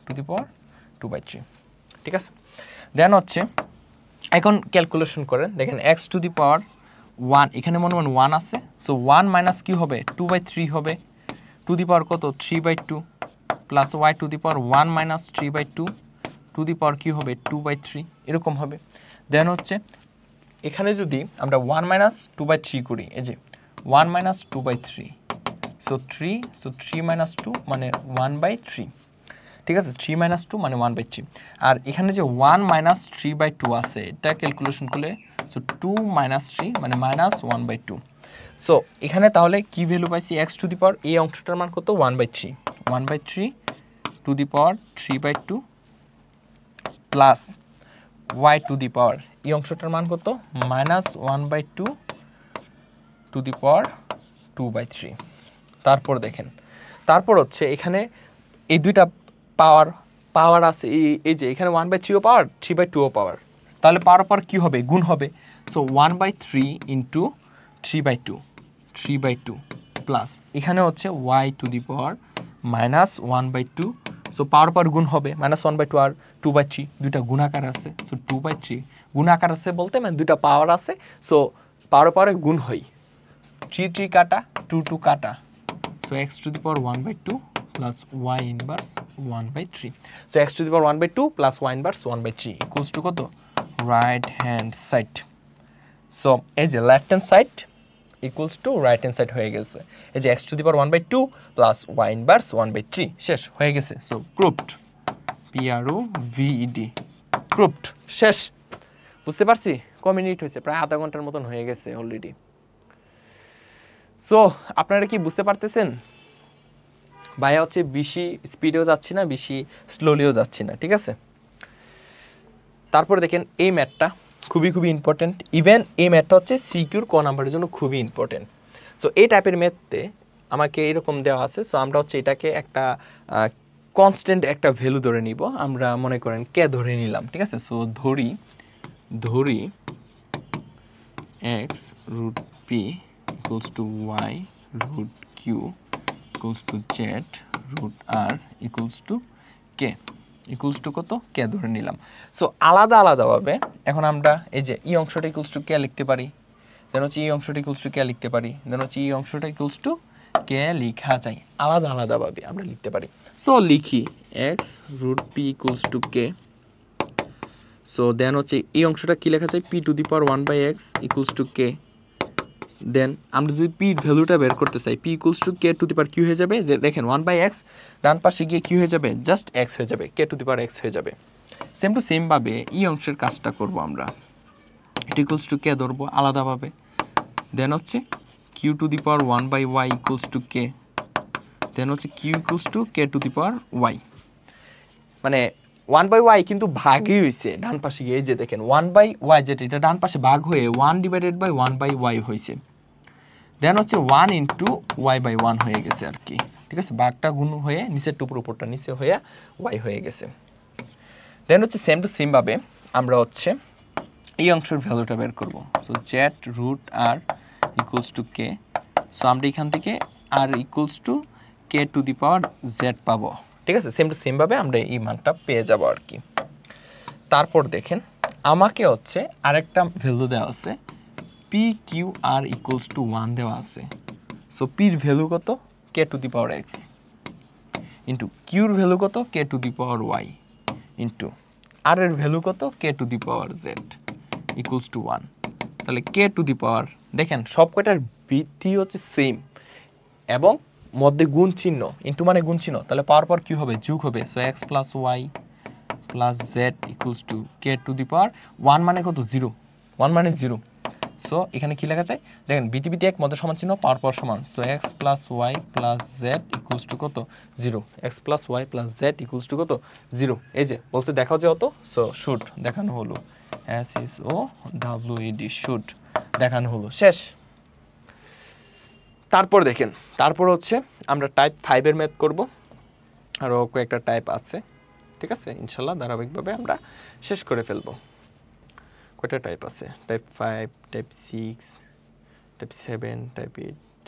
Speaker 1: to the power 2/3, ঠিক আছে। দেন হচ্ছে এখন ক্যালকুলেশন করেন, দেখেন এক্স টু দি পাওয়ার 1 এখানে মনে 1 আছে, সো 1 মাইনাস কি হবে 2/3 হবে, টু দি পাওয়ার কত 3/2 plus y to the power 1 minus 3/2 to the power কী হবে 2/3, এরকম হবে। দেন হচ্ছে এখানে যদি আমরা 1 মাইনাস 2/3 করি, এই যে 1 মাইনাস 2/3, সো 3 মাইনাস 2 মানে 1/3, ঠিক আছে, 3 মাইনাস 2 মানে 1/3। আর এখানে যে 1 মাইনাস 3/2 আছে এটা ক্যালকুলেশন করলে সো 2 মাইনাস 3 মানে মাইনাস 1/2। সো এখানে তাহলে কি ভ্যালু পাইছি, এক্স টু দি পাওয়ার এই অংশটার মান কত 1/3 to the power 3/2 plus y to the power এই অংশটার মান কত মাইনাস 1/2 টু দি পাওয়ার 2/3। তারপর দেখেন, তারপর হচ্ছে এখানে এই দুইটা পাওয়ার আছে, এই যে এখানে 1/3 ও পাওয়ার 3/2 ও পাওয়ার, তাহলে পাওয়ার পর কী হবে গুণ হবে, সো 1/3 ইন্টু 3/2 প্লাস এখানে হচ্ছে Y to the power minus 1/2, so power পর গুণ হবে মাইনাস 1/2 আর 2/3 দুইটা গুণাকার আছে, সো 2/3 গুণাকার আছে বলতে মানে দুইটা পাওয়ার আছে, সো পাওয়ারে গুণ হয়, 3 কাটা 2 কাটা, so X to the power 1/2 plus Y inverse 1/3, so X to the power 1/2 plus Y inverse 1/3 equals to কত রাইট হ্যান্ড সাইড। সো এই যে left hand side equals to right hand side হয়ে গেছে, এই যে X to the power 1/2 plus Y inverse 1/3 শেষ হয়ে গেছে। সো প্রুভড, PROVED, প্রুভড, শেষ। বুঝতে পারছি ক মিনিট হয়েছে, প্রায় আধা ঘন্টার মতন হয়ে গেছে অলরেডি। সো আপনারা কি বুঝতে পারতেছেন, ভাইয়া হচ্ছে বেশি স্পিডেও যাচ্ছি না বেশি স্লোলিও যাচ্ছি না, ঠিক আছে। তারপর দেখেন এই ম্যাথটা খুবই ইম্পর্টেন্ট, ইভেন এই ম্যাথটা হচ্ছে সিকিউর ক নাম্বারের জন্য খুবই ইম্পর্টেন্ট। সো এই টাইপের ম্যাথতে আমাকে এরকম দেওয়া আছে, সো আমরা হচ্ছে এটাকে একটা কনস্ট্যান্ট একটা ভ্যালু ধরে নিব, আমরা মনে করেন কে ধরে নিলাম, ঠিক আছে। সো ধরি X root P equals to Y root Q equals to Z root R equals to K, equals to কত কে ধরে নিলাম। সো আলাদাভাবে এখন আমরা এই যে এই অংশটা ইকুয়ালস টু কে লিখতে পারি, দেন হচ্ছে এই অংশটা ইকুয়ালস টু কে লিখতে পারি, দেন হচ্ছে এই অংশটা ইকুয়ালস টু কে লেখা যায়, আলাদাভাবে আমরা লিখতে পারি। সো লিখি x root P equals to k, so then হচ্ছে এই অংশটা কি লেখা যায় p to the power 1/x equals to k, then আমরা যদি পির ভ্যালুটা বের করতে চাই p equals to k to the power q হয়ে যাবে, দেখেন 1/x ডান পাশে গিয়ে কি হয়ে যাবে জাস্ট এক্স হয়ে যাবে, কে টু দি পাওয়ার এক্স হয়ে যাবে। সেম টু সেম ভাবে এই অংশের কাজটা করব আমরা, এটা ইকুয়ালস টু কে ধরবো আলাদাভাবে, দেন হচ্ছে q to the power 1/y equals to k, then হচ্ছে q equals to k to the power y, মানে 1/y কিন্তু ভাগই হয়েছে ডান পাশে গিয়ে, এই যে দেখেন 1/y যেটা এটা ডান পাশে ভাগ হয়ে 1/1/y হয়েছে, দেন হচ্ছে 1 ইন্টু y/1 হয়ে গেছে আর কি, ঠিক আছে, ভাগটা গুণ হয়ে নিচের টুপুর উপরটা নিচে হয়ে y হয়ে গেছে। দেন হচ্ছে সেম টু সেম ভাবে আমরা হচ্ছে এই অংশের ভ্যালুটা বের করব। So z root R equals to k. So আমরা এখান থেকে r equals to k to the power z পাবো, ঠিক আছে? সেম টু সেমভাবে আমরা এই মানটা পেয়ে যাব আর কি। তারপর দেখেন আমাকে হচ্ছে আরেকটা ভ্যালু দেওয়া আছে, p Q R equals to 1 দেওয়া আছে। সো পির ভ্যালু কত? K to the power x into কিউর ভ্যালু কত? K to the power y into r এর ভ্যালু কত? K to the power z equals to 1। তাহলে কে টু দি পাওয়ার, দেখেন সব কয়টার ভিত্তি হচ্ছে সেম এবং মধ্যে গুণ চিহ্ন, ইন্টু মানে গুণ চিহ্ন, তাহলে পাওয়ার পর কি হবে? যোগ হবে। So x plus Y plus Z equals to k to the power 1 মানে কত? 0। 1 মানে 0। সো এখানে কি লেখা যায়? দেখেন বিতি এক মধ্যে সমান চিহ্ন, পাওয়ার পর সমান। So x plus Y plus Z equals to কত? 0। X plus Y plus Z equals to কত? 0। এই যে বলছে দেখাও যে অত, সো শুড দেখানো হলো, S H O W E D, should দেখানো হলো, শেষ। তারপর দেখেন, তারপর হচ্ছে আমরা টাইপ 5 ম্যাথ করব, আরও কয়েকটা টাইপ আছে, ঠিক আছে? ইনশাল্লাহ ধারাবাহিকভাবে আমরা শেষ করে ফেলবো। কয়টা টাইপ আছে? টাইপ 5, টাইপ 6, টাইপ 7, টাইপ 8,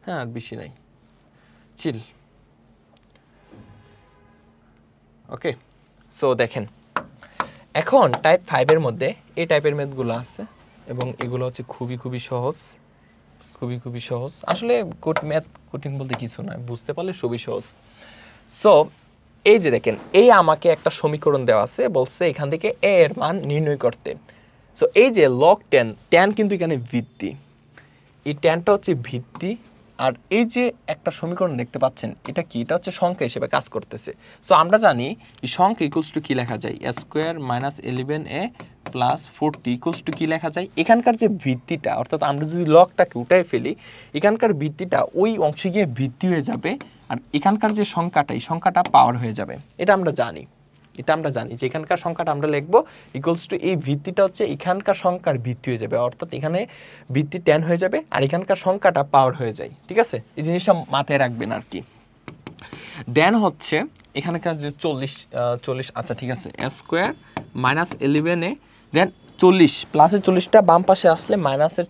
Speaker 1: হ্যাঁ আর বেশি নাই, চিল। ওকে, সো দেখেন এখন টাইপ 5 মধ্যে এই টাইপের ম্যাথগুলো আছে এবং এগুলো হচ্ছে খুবই সহজ, খুবই সহজ। আসলে ম্যাথ কঠিন বলতে কিছু নয়, বুঝতে পারলে সবই সহজ। সো এই যে দেখেন, এই আমাকে একটা সমীকরণ দেওয়া আছে, বলছে এখান থেকে এ এর মান নির্ণয় করতে। সো এই যে লগ 10, 10 কিন্তু এখানে ভিত্তি, এই 10টা হচ্ছে ভিত্তি, আর এই যে একটা সমীকরণ দেখতে পাচ্ছেন এটা কি? এটা হচ্ছে সংখ্যা হিসেবে কাজ করতেছে। সো আমরা জানি এই সংখ্যা ইকুয়ালস টু কি লেখা যায়? A square minus 11a plus 40 equals to কি লেখা যায়? এখানকার যে ভিত্তিটা, অর্থাৎ আমরা যদি লগটাকে উঠায় ফেলি, এখানকার ভিত্তিটা ওই অংশে গিয়ে ভিত্তি হয়ে যাবে, আর এখানকার যে সংখ্যাটা, এই সংখ্যাটা পাওয়ার হয়ে যাবে। এটা আমরা জানি, এটা আমরা জানি যে এখানকার সংখ্যাটা আমরা লিখবো ইকুয়ালস টু এই ভিত্তিটা হচ্ছে এখানকার সংখ্যার ভিত্তি হয়ে যাবে, অর্থাৎ এখানে ভিত্তি 10 হয়ে যাবে আর এখানকার সংখ্যাটা পাওয়ার হয়ে যায়, ঠিক আছে? এই জিনিসটা মাথায় রাখবেন আর কি। দেন হচ্ছে এখানকার যে 40, আচ্ছা ঠিক আছে, এ স্কোয়ার মাইনাস 11a, দেন 40 প্লাসের 40টা বাম পাশে আসলে মাইনাসের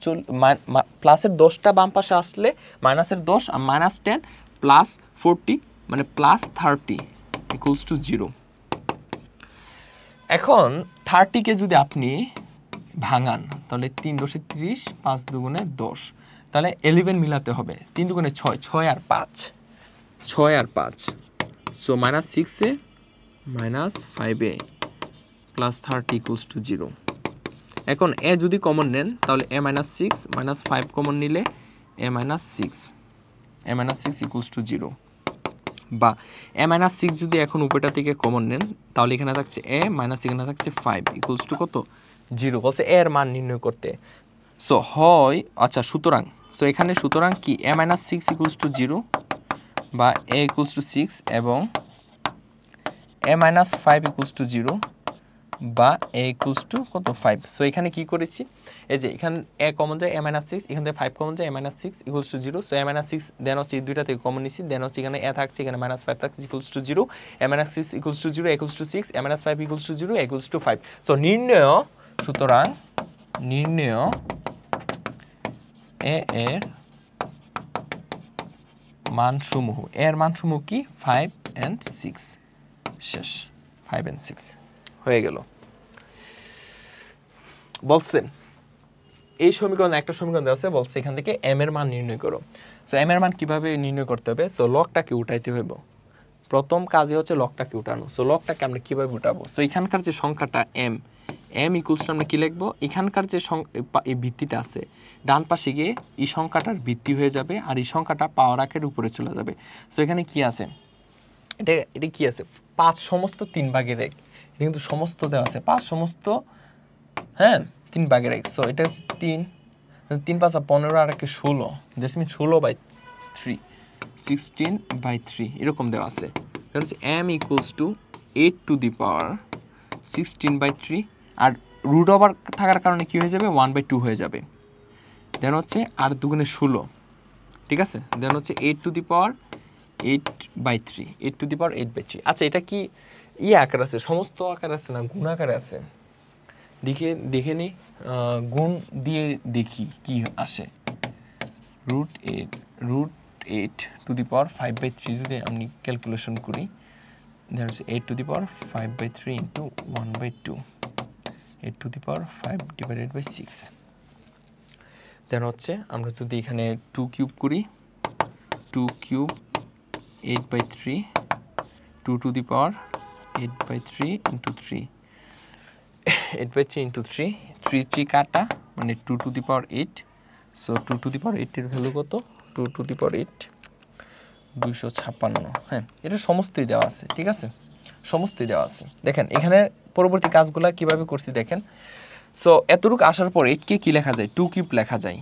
Speaker 1: প্লাসের 10টা বাম পাশে আসলে মাইনাসের 10 আর মাইনাস 10 প্লাস 40 মানে প্লাস 30 ইকুয়ালস টু 0। এখন 30কে যদি আপনি ভাঙান তাহলে 3 × 30, 5 × 10, তাহলে 11 মিলাতে হবে। 3 × 6, 6 আর 5, 6 আর 5, so minus 6a minus 5a plus 30 equals to 0। এখন এ যদি কমন নেন তাহলে a মাইনাস 6 মাইনাস 5 কমন নিলে a মাইনাস 6 ইকুয়ালস টু 0, বা a মাইনাস 6 যদি এখন উপরটা থেকে কমন নেন তাহলে এখানে থাকছে a মাইনাস এখানে থাকছে 5 ইকুয়ালস টু কত? 0। বলছে a এর মান নির্ণয় করতে। সো হয়, আচ্ছা সুতরাং, সো এখানে সুতরাং কি a মাইনাস 6 ইকুয়ালস টু 0 বা a ইকুয়ালস টু 6 এবং a মাইনাস 5 ইকুয়ালস টু 0 বা a ইকুয়ালস টু কত? 5। সো এখানে কি করেছি, এই যে এখানে a কমন যায় a মাইনাস 6, এখান থেকে 5 কমন যায় a minus 6 equals to 0। So a minus 6 then হচ্ছে এই দুইটা থেকে কমন নিছি, দেন হচ্ছে এখানে a থাকছে, এখানে মাইনাস 5 থাকছে equals to 0, a minus 6 equals to 0, equals to 6, a minus 5 equals to 0, equals to 5। So নির্ণয়, সুতরাং নির্ণয় a এর মানসমূহ, এর মানসমূহ কি? 5 and 6, শেষ। 5 and 6 হয়ে গেল। বলছেন এই সমীকরণ, একটা সমীকরণ দেওয়া আছে, বলছে এখান থেকে m এর মান নির্ণয় করো। সো m এর মান কিভাবে নির্ণয় করতে হবে? সো লগটাকে উঠাইতে হইব, প্রথম কাজে হচ্ছে লগটাকে উঠানো। সো লগটাকে আমরা কিভাবে উঠাবো? সো এখানকার যে সংখ্যাটা m ইকুয়ালস টু আমরা কি লিখবো? এখানকার যে এই ভিত্তিটা আছে ডান পাশে গিয়ে এই সংখ্যাটার ভিত্তি হয়ে যাবে আর এই সংখ্যাটা পাওয়ার আকারের উপরে চলে যাবে। সো এখানে কি আছে? এটা কি আছে? 5 সমস্ত 3 ভাগের 1, এটা কিন্তু সমস্ত দেওয়া আছে 5 সমস্ত, হ্যাঁ 3 ভাগের 1। সো এটা হচ্ছে 3, 3 5 15 আর 1 16, দ্যাটস মিন 16/3, 16/3 এরকম দেওয়া আছে। এটা হচ্ছে m equals to 8 to the power 16/3, আর রুট ওভার থাকার কারণে কি হয়ে যাবে? 1/2 হয়ে যাবে। দেন হচ্ছে আর 2 × 16, ঠিক আছে? দেন হচ্ছে 8 to the power 8/3, 8 to the power 8/3। আচ্ছা এটা কি আকার আছে, সমস্ত আকার আছে না গুণ আকারে আছে? দেখে নিই, গুণ দিয়ে দেখি কি আসে। Root eight to the power 5/3 যদি আমি ক্যালকুলেশন করি, that is 8 to the power 5/3 into 1/2, 8 to the power 5 divided by 6। Then হচ্ছে আমরা যদি এখানে 2 কিউব করি, 2 cube 8/3, 2 to the power 8/3 into 3, 8/3 into 3, 3 কাটা মানে 2 to the power 8। So 2 to the power 8 এর ভ্যালু কত? 2 টু দি পাওয়ার 8 256। হ্যাঁ, এটা সমস্তই দেওয়া আছে, ঠিক আছে, সমস্তই দেওয়া আছে। দেখেন এখানে পরবর্তী কাজগুলো কিভাবে করছি দেখেন। সো এতটুকু আসার পর 8 কে কি লেখা যায়? 2 কিউব লেখা যায়,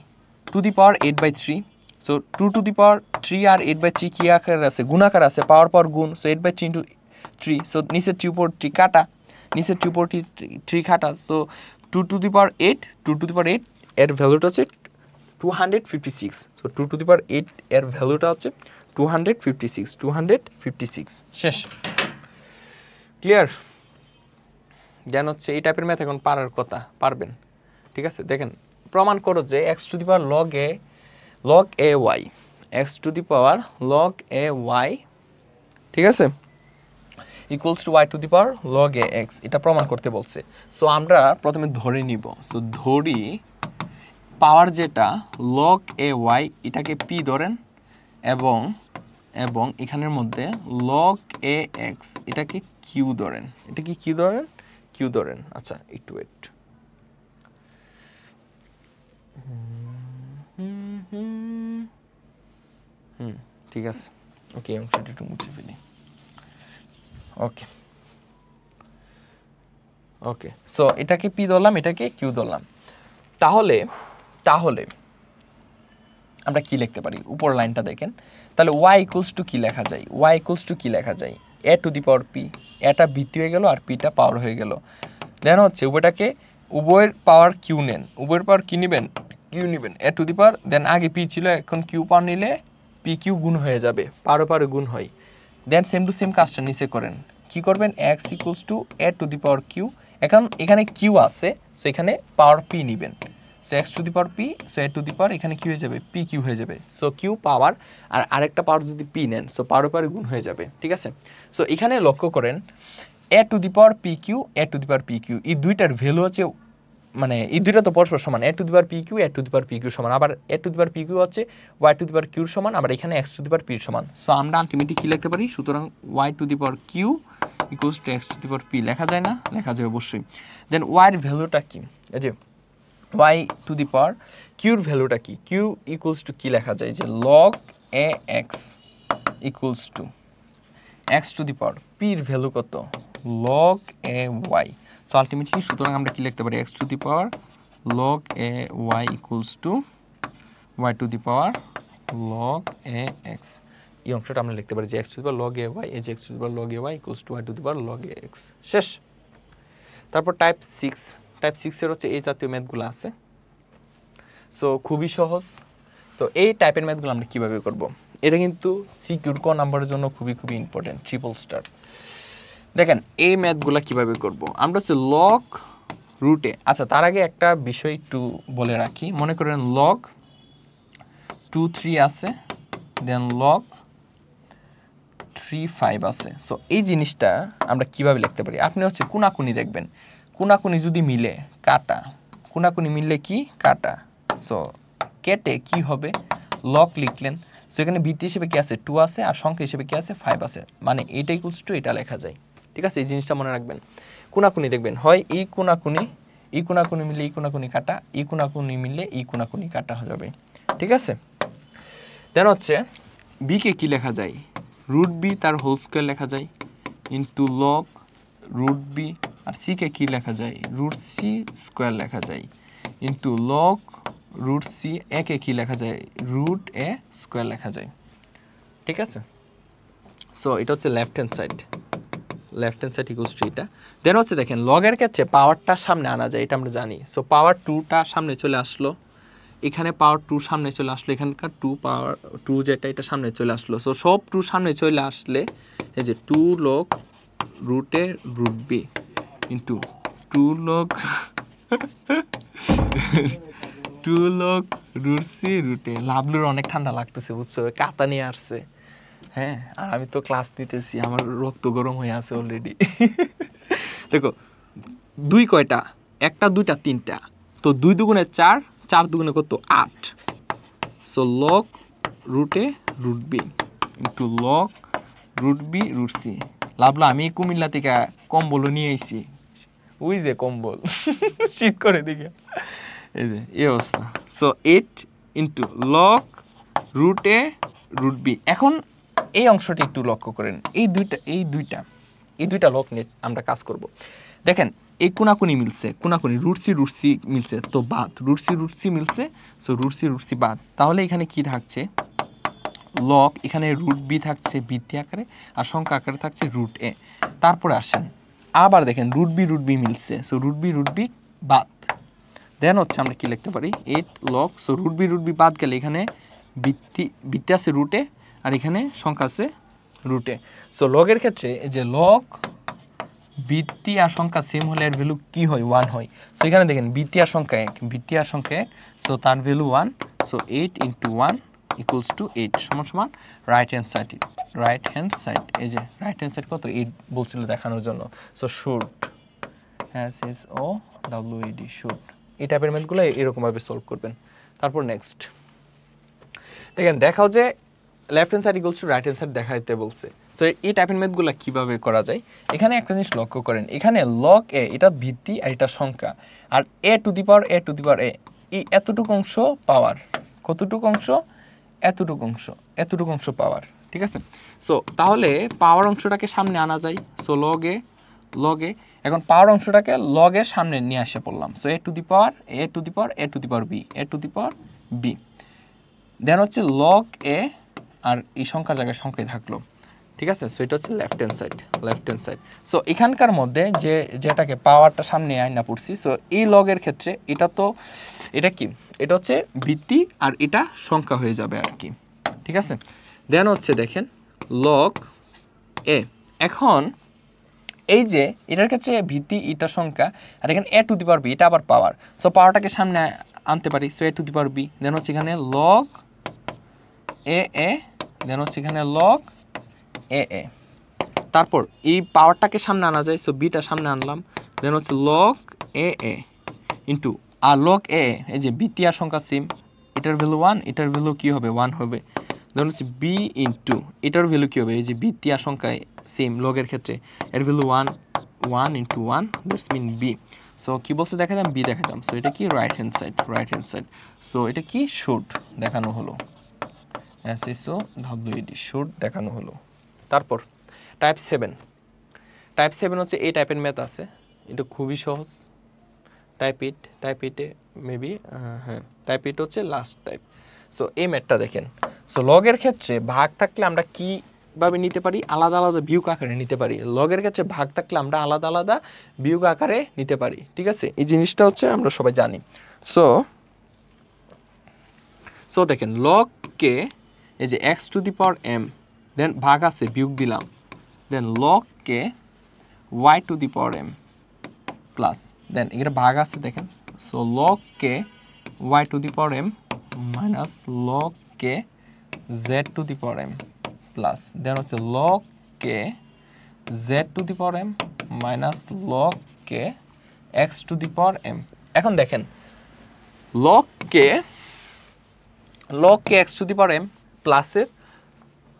Speaker 1: to the power 8/3। So 2 to the power 3 আর 8/3 কি আকার আছে? গুণাকার আছে, পাওয়ার পাওয়ার গুণ। সো 8/3 ইন্টু 3, সো নিচের 2 উপর 3 কাটা, নিচের 2 উপর 3 কাটা। So 2 to the power 8, 2 to the power 8 এর ভ্যালুটা হচ্ছে 256। সো 2 টু দি পাওয়ার 8 এর ভ্যালুটা হচ্ছে 256 শেষ। ক্লিয়ার? জ্ঞান হচ্ছে এই টাইপের ম্যাথ এখন পারার কথা, পারবেন, ঠিক আছে। দেখেন প্রমাণ করো যে x to the power log a y, x to the power log a y, ঠিক আছে, equals to y to the power log a x, এটা প্রমাণ করতে বলছে। সো আমরা প্রথমে ধরে নিব, সো ধরি পাওয়ার যেটা log a y এটাকে p ধরেন, এবং এখানের মধ্যে log a x এটাকে q ধরেন। এটা কি q ধরেন? q ধরেন। আচ্ছা একটু ওয়েট, ঠিক আছে, ওকে অংশটা একটু মুছে ফেলি। ওকে ওকে, সো এটাকে p ধরলাম, এটাকে q ধরলাম। তাহলে আমরা কি লিখতে পারি? উপর লাইনটা দেখেন, তাহলে y ইকুয়ালস টু কি লেখা যায়? y ইকুয়ালস টু কি লেখা যায়? a to the power p, এটা বৃদ্ধি হয়ে গেল আর pটা পাওয়ার হয়ে গেল। দেন হচ্ছে উভয়ের পাওয়ার q নেন, উভয়ের পাওয়ার কি নেবেন? q নেবেন, a টু দি পাওয়ার, দেন আগে p ছিল, এখন q পাওয়ার নিলে pq গুণ হয়ে যাবে, পারে গুণ হয়। দেন সেম টু সেম কাজটা নিচে করেন, কি করবেন? x equals to a to the power q, এখন এখানে q আছে, সো এখানে পাওয়ার p নেবেন। So x to the power p, so a to the power এখানে কি হয়ে যাবে? pq হয়ে যাবে। সো q পাওয়ার আর আরেকটা পাওয়ার যদি p নেন, সো পারে গুণ হয়ে যাবে, ঠিক আছে। সো এখানে লক্ষ্য করেন a to the power pq, a to the power pq, এই দুইটার ভ্যালু হচ্ছে, মানে এই দুইটা তো পরস্পর সমান, a to the power pq, a to the power pq সমান, আবার a to the power pq হচ্ছে y to the power q সমান, আবার এখানে x to the power p সমান। সো আমরা আলটিমেটলি কি লিখতে পারি? সুতরাং y to the power q equals to x to the power p লেখা যায় না? লেখা যায় অবশ্যই। দেন y এর ভ্যালুটা কি? এই যে y to the power q এর ভ্যালুটা কি? q ইকুয়ালস টু কি লেখা যায়? যে log ax equals to x to the power p এর ভ্যালু কত? log ay। সো আলটিমেটলি সুতরাং আমরা কি লিখতে পারি? x to the power log ay equals to y to the power log ax। এই অংশটা আমরা লিখতে পারি যে x to the power log ay, এই যে x to the power log ay equals to y to the power log ax। শেষ। তারপর টাইপ 6 এর হচ্ছে এই জাতীয় ম্যাথগুলো আছে। সো খুবই সহজ। সো এই টাইপের ম্যাথগুলো আমরা কিভাবে করব? এটা কিন্তু সিকিউর ক নাম্বারের জন্য খুবই ইম্পর্টেন্ট, ট্রিপল স্টার। দেখেন এই ম্যাথগুলো কিভাবে করব? আমরা হচ্ছে লগ রুটে, আচ্ছা তার আগে একটা বিষয় একটু বলে রাখি, মনে করেন লগ 2 3 আছে, দেন লগ 3 5 আছে। সো এই জিনিসটা আমরা কিভাবে লিখতে পারি? আপনি হচ্ছে কোনাকুনি দেখবেন, কোনাকুনি যদি মিলে কাটা, কোনাকুনি মিললে কি কাটা। সো কেটে কি হবে? লগ লিখলেন। সো এখানে ভিত্তি হিসেবে কি আছে? 2 আছে, আর সংখ্যা হিসেবে কি আছে? 5 আছে, মানে এটা ইকুয়ালস টু এটা লেখা যায়, ঠিক আছে। এই জিনিসটা মনে রাখবেন। কোনাকুনি দেখবেন, হয় এই কোনাকুনি মিললে এই কোনাকুনি কাটা, এই কোনাকুনি মিললে এই কোনাকুনি কাটা হয়ে যাবে, ঠিক আছে। দেন হচ্ছে বি কে কি লেখা যায়? রুট বি তার হোল স্কোয়ার লেখা যায় ইন্টু লগ রুট বি, আর সি কে কি লেখা যায়? রুট সি স্কোয়ার লেখা যায় ইন্টু লগ রুট সি, এ কে কি লেখা যায়? রুট এ স্কোয়ার লেখা যায়, ঠিক আছে। সো এটা হচ্ছে left hand side equals two এটা। দেন হচ্ছে দেখেন লগের ক্ষেত্রে পাওয়ারটা সামনে আনা যায়, এটা আমরা জানি। সো পাওয়ার 2টা সামনে চলে আসলো, এখানে পাওয়ার 2 সামনে চলে আসলো, এখানকার 2 পাওয়ার 2 যেটা এটা সামনে চলে আসলো। সো সব 2 সামনে চলে আসলে এই যে 2 লগ রুটে root B into 2 log to log root C রুটে। লাভলুর অনেক ঠান্ডা লাগতেছে বুঝছো, কাতা নিয়ে আসছে। হ্যাঁ, আর আমি তো ক্লাস নিতেছি, আমার রক্ত গরম হয়ে আছে অলরেডি। দেখো দুই কয়টা, একটা দুইটা তিনটা, তো 2 দুগুণে 4, 4 দুগুণে কত 8। সো লগ রুটে root B into log root b root c. লাভলা আমি কুমিল্লা থেকে কম্বল নিয়ে আইছি, ওই যে কম্বল শীত করে দিকে, এই যে এই অবস্থা। সো 8 ইন্টু লগ রুট এ রুট বি। এখন এই অংশটি একটু লক্ষ্য করেন, এই দুইটা লগ নিয়ে আমরা কাজ করব। দেখেন এই কোনাকুনি মিলছে, কোনাকুনি রুট সি মিলছে, তো বাদ রুট সি মিলছে, সো রুট সি বাদ। তাহলে এখানে কি থাকছে লগ, এখানে রুট বি থাকছে বৃত্তি আকারে, আর সংখ্যা আকারে থাকছে রুট এ। তারপরে আসেন আবার দেখেন রুট বি মিলছে, সো রুট বি বাদ। দেন হচ্ছে আমরা কি লিখতে পারি 8 লগ, সো রুট বি বাদ গেলে এখানে বৃত্তি আছে রুটে, আর এখানে সংখ্যা আছে রুটে। সো লগের ক্ষেত্রে এই যে লগ বৃত্তি আর সংখ্যা সেম হলে এর ভ্যালু কি হয় 1 হয়। সো এখানে দেখেন বৃত্তি আর সংখ্যা 1, সো তার value 1। So 8 into 1 equals to 8 সমান রাইট হ্যান্ড সাইড। এই যে রাইট হ্যান্ড সাইড কত 8 বলছিল দেখানোর জন্য। So should SHOWED should. এই টাইপের ম্যাথগুলো এরকমভাবে সলভ করবেন। তারপর নেক্সট দেখেন দেখাও যে left hand side equals to right hand side দেখাইতে বলছে। সো এই টাইপের ম্যাথগুলো কিভাবে করা যায়, এখানে একটা জিনিস লক্ষ্য করেন, এখানে লগ এ এটা ভিত্তি আর এটা সংখ্যা, আর এ টু দি পাওয়ার এই এতটুকু অংশ পাওয়ার, কতটুকু অংশ এতটুকু অংশ পাওয়ার, ঠিক আছে। সো তাহলে পাওয়ার অংশটাকে সামনে আনা যায়, সো লগ এ এখন পাওয়ার অংশটাকে লগের সামনে নিয়ে আসে পড়লাম। So a to the power b, then হচ্ছে লগ এ, আর এই সংখ্যার জায়গায় সংখ্যাই থাকলো, ঠিক আছে। সো এটা হচ্ছে লেফট হ্যান্ড সাইড। সো এখানকার মধ্যে যেটাকে পাওয়ারটা সামনে আইনা পড়ছি, সো এই লগের ক্ষেত্রে এটা কি এটা হচ্ছে ভিত্তি আর এটা সংখ্যা হয়ে যাবে আর কি, ঠিক আছে। দেন হচ্ছে দেখেন লগ এ, এখন এই যে এটার ক্ষেত্রে ভিত্তি এটা সংখ্যা, আর এখানে এ টু দি পাওয়ার বি এটা আবার পাওয়ার, সো পাওয়ারটাকে সামনে আনতে পারি, so a to the power b, then হচ্ছে এখানে লগ এ, দেন হচ্ছে এখানে লগ এ। তারপর এই পাওয়ারটাকে সামনে আনা যায়, সো বিটা সামনে আনলাম, দেন হচ্ছে লগ এ ইন্টু আর লগ এ, এই যে ভিত্তি আর সংখ্যা সেম, এটার ভ্যালু 1, এটার ভ্যালু কি হবে 1 হবে, দেন হচ্ছে বি ইন্টু এটার ভ্যালু কি হবে, এই যে ভিত্তি আর সংখ্যায় সেম লগের ক্ষেত্রে এর value 1 into 1 that's mean B. So কি বলছে দেখাতাম বি দেখাতাম, সো এটা কি রাইট হ্যান্ড সাইড। সো এটা কি শুড দেখানো হলো, SHOWED শুড দেখানো হলো। তারপর টাইপ 7 হচ্ছে এই টাইপের ম্যাথ আছে, এটা খুবই সহজ। টাইপ ইটে মেবি টাইপ ইট হচ্ছে লাস্ট টাইপ। সো এই ম্যাথটা দেখেন, সো লগের ক্ষেত্রে ভাগ থাকলে আমরা কিভাবে নিতে পারি, আলাদা বিয়োগ আকারে নিতে পারি। লগের ক্ষেত্রে ভাগ থাকলে আমরা আলাদা বিয়োগ আকারে নিতে পারি, ঠিক আছে। এই জিনিসটা হচ্ছে আমরা সবাই জানি। সো দেখেন লগকে এই যে x to the power m, then ভাগ আছে বিয়োগ দিলাম, দেন লগকে y to the power m plus, then এটা ভাগ আছে দেখেন, সো লগকে y to the power m minus লগকে z to the power m plus, then হচ্ছে লগকে z to the power m minus লগকে x to the power m। এখন দেখেন লগকে x to the power m প্লাসের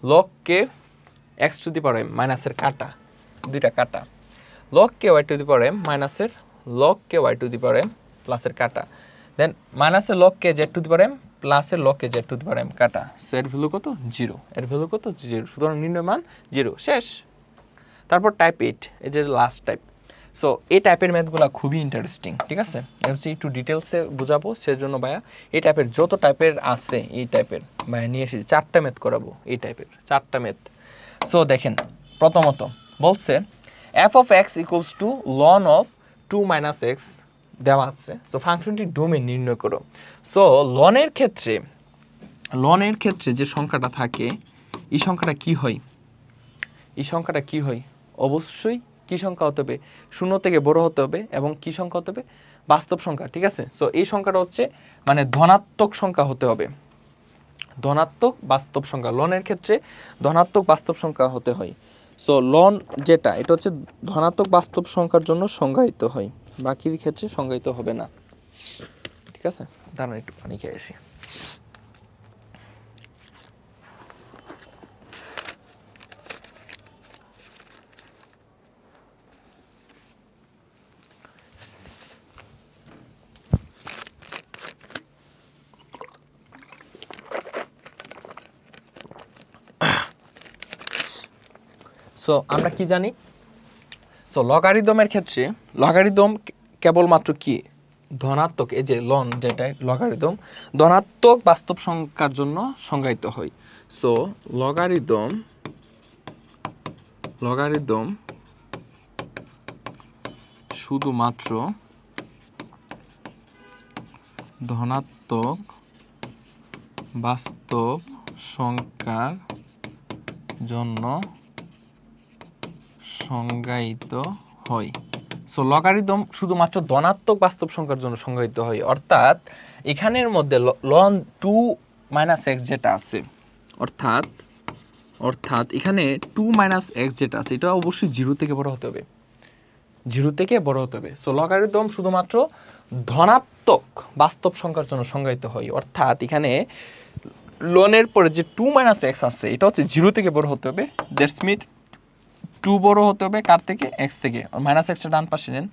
Speaker 1: লগকে x to the power m মাইনাসের কাটা, দুইটা কাটা, লগকে y to the power m মাইনাসের লগকে y to the power m প্লাসের কাটা, দেন মাইনাসের লগকে z to the power m প্লাসের লগকে z to the power m কাটা। সো এর ভ্যালু কত 0, সুতরাং নির্ণয় মান 0 শেষ। তারপর টাইপ 8, এই যে লাস্ট টাইপ। সো এই টাইপের ম্যাথগুলো খুবই ইন্টারেস্টিং, ঠিক আছে। হচ্ছে একটু ডিটেলসে বুঝাবো, সেজন্য ভাইয়া এই টাইপের যত টাইপের আছে এই টাইপের ভাইয়া নিয়ে এসেছি, 4টা ম্যাথ করাবো এই টাইপের 4টা ম্যাথ। সো দেখেন প্রথমত বলছে f of x equals two ln of 2 minus x দেওয়া আছে, সো ফাংশনটির ডোমেইন নির্ণয় করো। সো লনের ক্ষেত্রে যে সংখ্যাটা থাকে এই সংখ্যাটা কি হয়, অবশ্যই কি সংখ্যা হতে হবে, 0 থেকে বড় হতে হবে এবং কি সংখ্যা হতে হবে, বাস্তব সংখ্যা, ঠিক আছে। সো এই সংখ্যাটা হচ্ছে মানে ধনাত্মক সংখ্যা হতে হবে, ধনাত্মক বাস্তব সংখ্যা, লনের ক্ষেত্রে ধনাত্মক বাস্তব সংখ্যা হতে হয়। সো লন যেটা এটা হচ্ছে ধনাত্মক বাস্তব সংখ্যার জন্য সংজ্ঞায়িত হয়, বাকির ক্ষেত্রে সংজ্ঞায়িত হবে না, ঠিক আছে। দাঁড়ান একটু পানি খেয়ে আসি। সো আমরা কি জানি, সো লগারিদমের ক্ষেত্রে লগারিদম কেবলমাত্র কি ধনাত্মক, এই যে লন যেটা লগারিদম ধনাত্মক বাস্তব সংখ্যার জন্য সংজ্ঞায়িত হয়। সো লগারিদম শুধুমাত্র ধনাত্মক বাস্তব সংখ্যার জন্য সংজ্ঞায়িত হয়। সো লগারিদম শুধুমাত্র ধনাত্মক বাস্তব সংখ্যার জন্য সংজ্ঞায়িত হয়, অর্থাৎ এখানের মধ্যে লন 2 - x যেটা আছে, অর্থাৎ এখানে 2 - x যেটা আছে এটা অবশ্যই 0 থেকে বড় হতে হবে, 0 থেকে বড় হতে হবে। সো লগারিদম শুধুমাত্র ধনাত্মক বাস্তব সংখ্যার জন্য সংজ্ঞায়িত হয়, অর্থাৎ এখানে লনের পরে যে 2 - x আছে এটা হচ্ছে 0 থেকে বড় হতে হবে, দ্যাটস মিন 2 বড় হতে হবে কার থেকে, x থেকে, মাইনাস এক্সটা ডান পাশে নেন,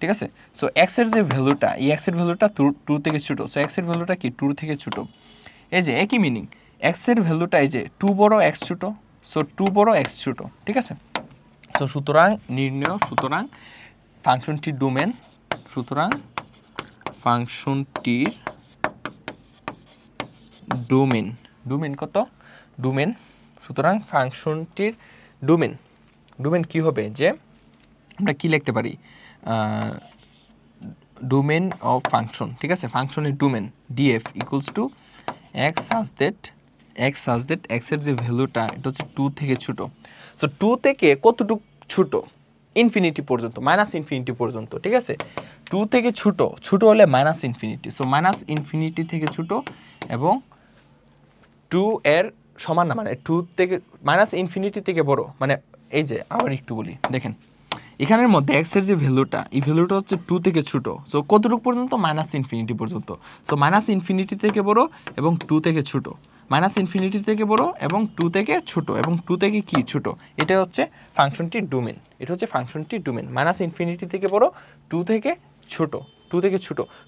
Speaker 1: ঠিক আছে। সো x এর যে ভ্যালুটা, এই x এর ভ্যালুটা 2 থেকে ছোট, সো x এর ভ্যালুটা কি 2 থেকে ছোট, এই যে একই মিনিং, x এর ভ্যালুটা এই যে 2 বড় x ছোট, সো 2 বড় x ছোট, ঠিক আছে। সো সুতরাং ফাংশনটির ডোমেন কত, ডোমেন, সুতরাং ফাংশনটির ডোমেন কি হবে, যে আমরা কি লিখতে পারি, ডোমেন অফ ফাংশন, ঠিক আছে। ফাংশনের domain df equals to x such that x এর যে ভ্যালুটা এটা হচ্ছে 2 থেকে ছোট। সো 2 থেকে কতটুকু ছোট, ইনফিনিটি পর্যন্ত, মাইনাস ইনফিনিটি পর্যন্ত, ঠিক আছে। 2 থেকে ছোট হলে minus infinity, so minus infinity থেকে ছোট এবং 2 এর সমান না, মানে 2 থেকে মাইনাস ইনফিনিটি থেকে বড়, মানে এই যে আবার একটু বলি, দেখেন এখানের মধ্যে x এর যে ভ্যালুটা, এই ভ্যালুটা হচ্ছে 2 থেকে ছোট, সো কতটুকু পর্যন্ত, মাইনাস ইনফিনিটি পর্যন্ত। সো মাইনাস ইনফিনিটি থেকে বড় এবং 2 থেকে ছোট, মাইনাস ইনফিনিটি থেকে বড় এবং 2 থেকে ছোট এবং 2 থেকে কি ছোট, এটা হচ্ছে ফাংশনটির ডোমেন, এটা হচ্ছে ফাংশনটির ডোমেন, মাইনাস ইনফিনিটি থেকে বড়, 2 থেকে ছোট,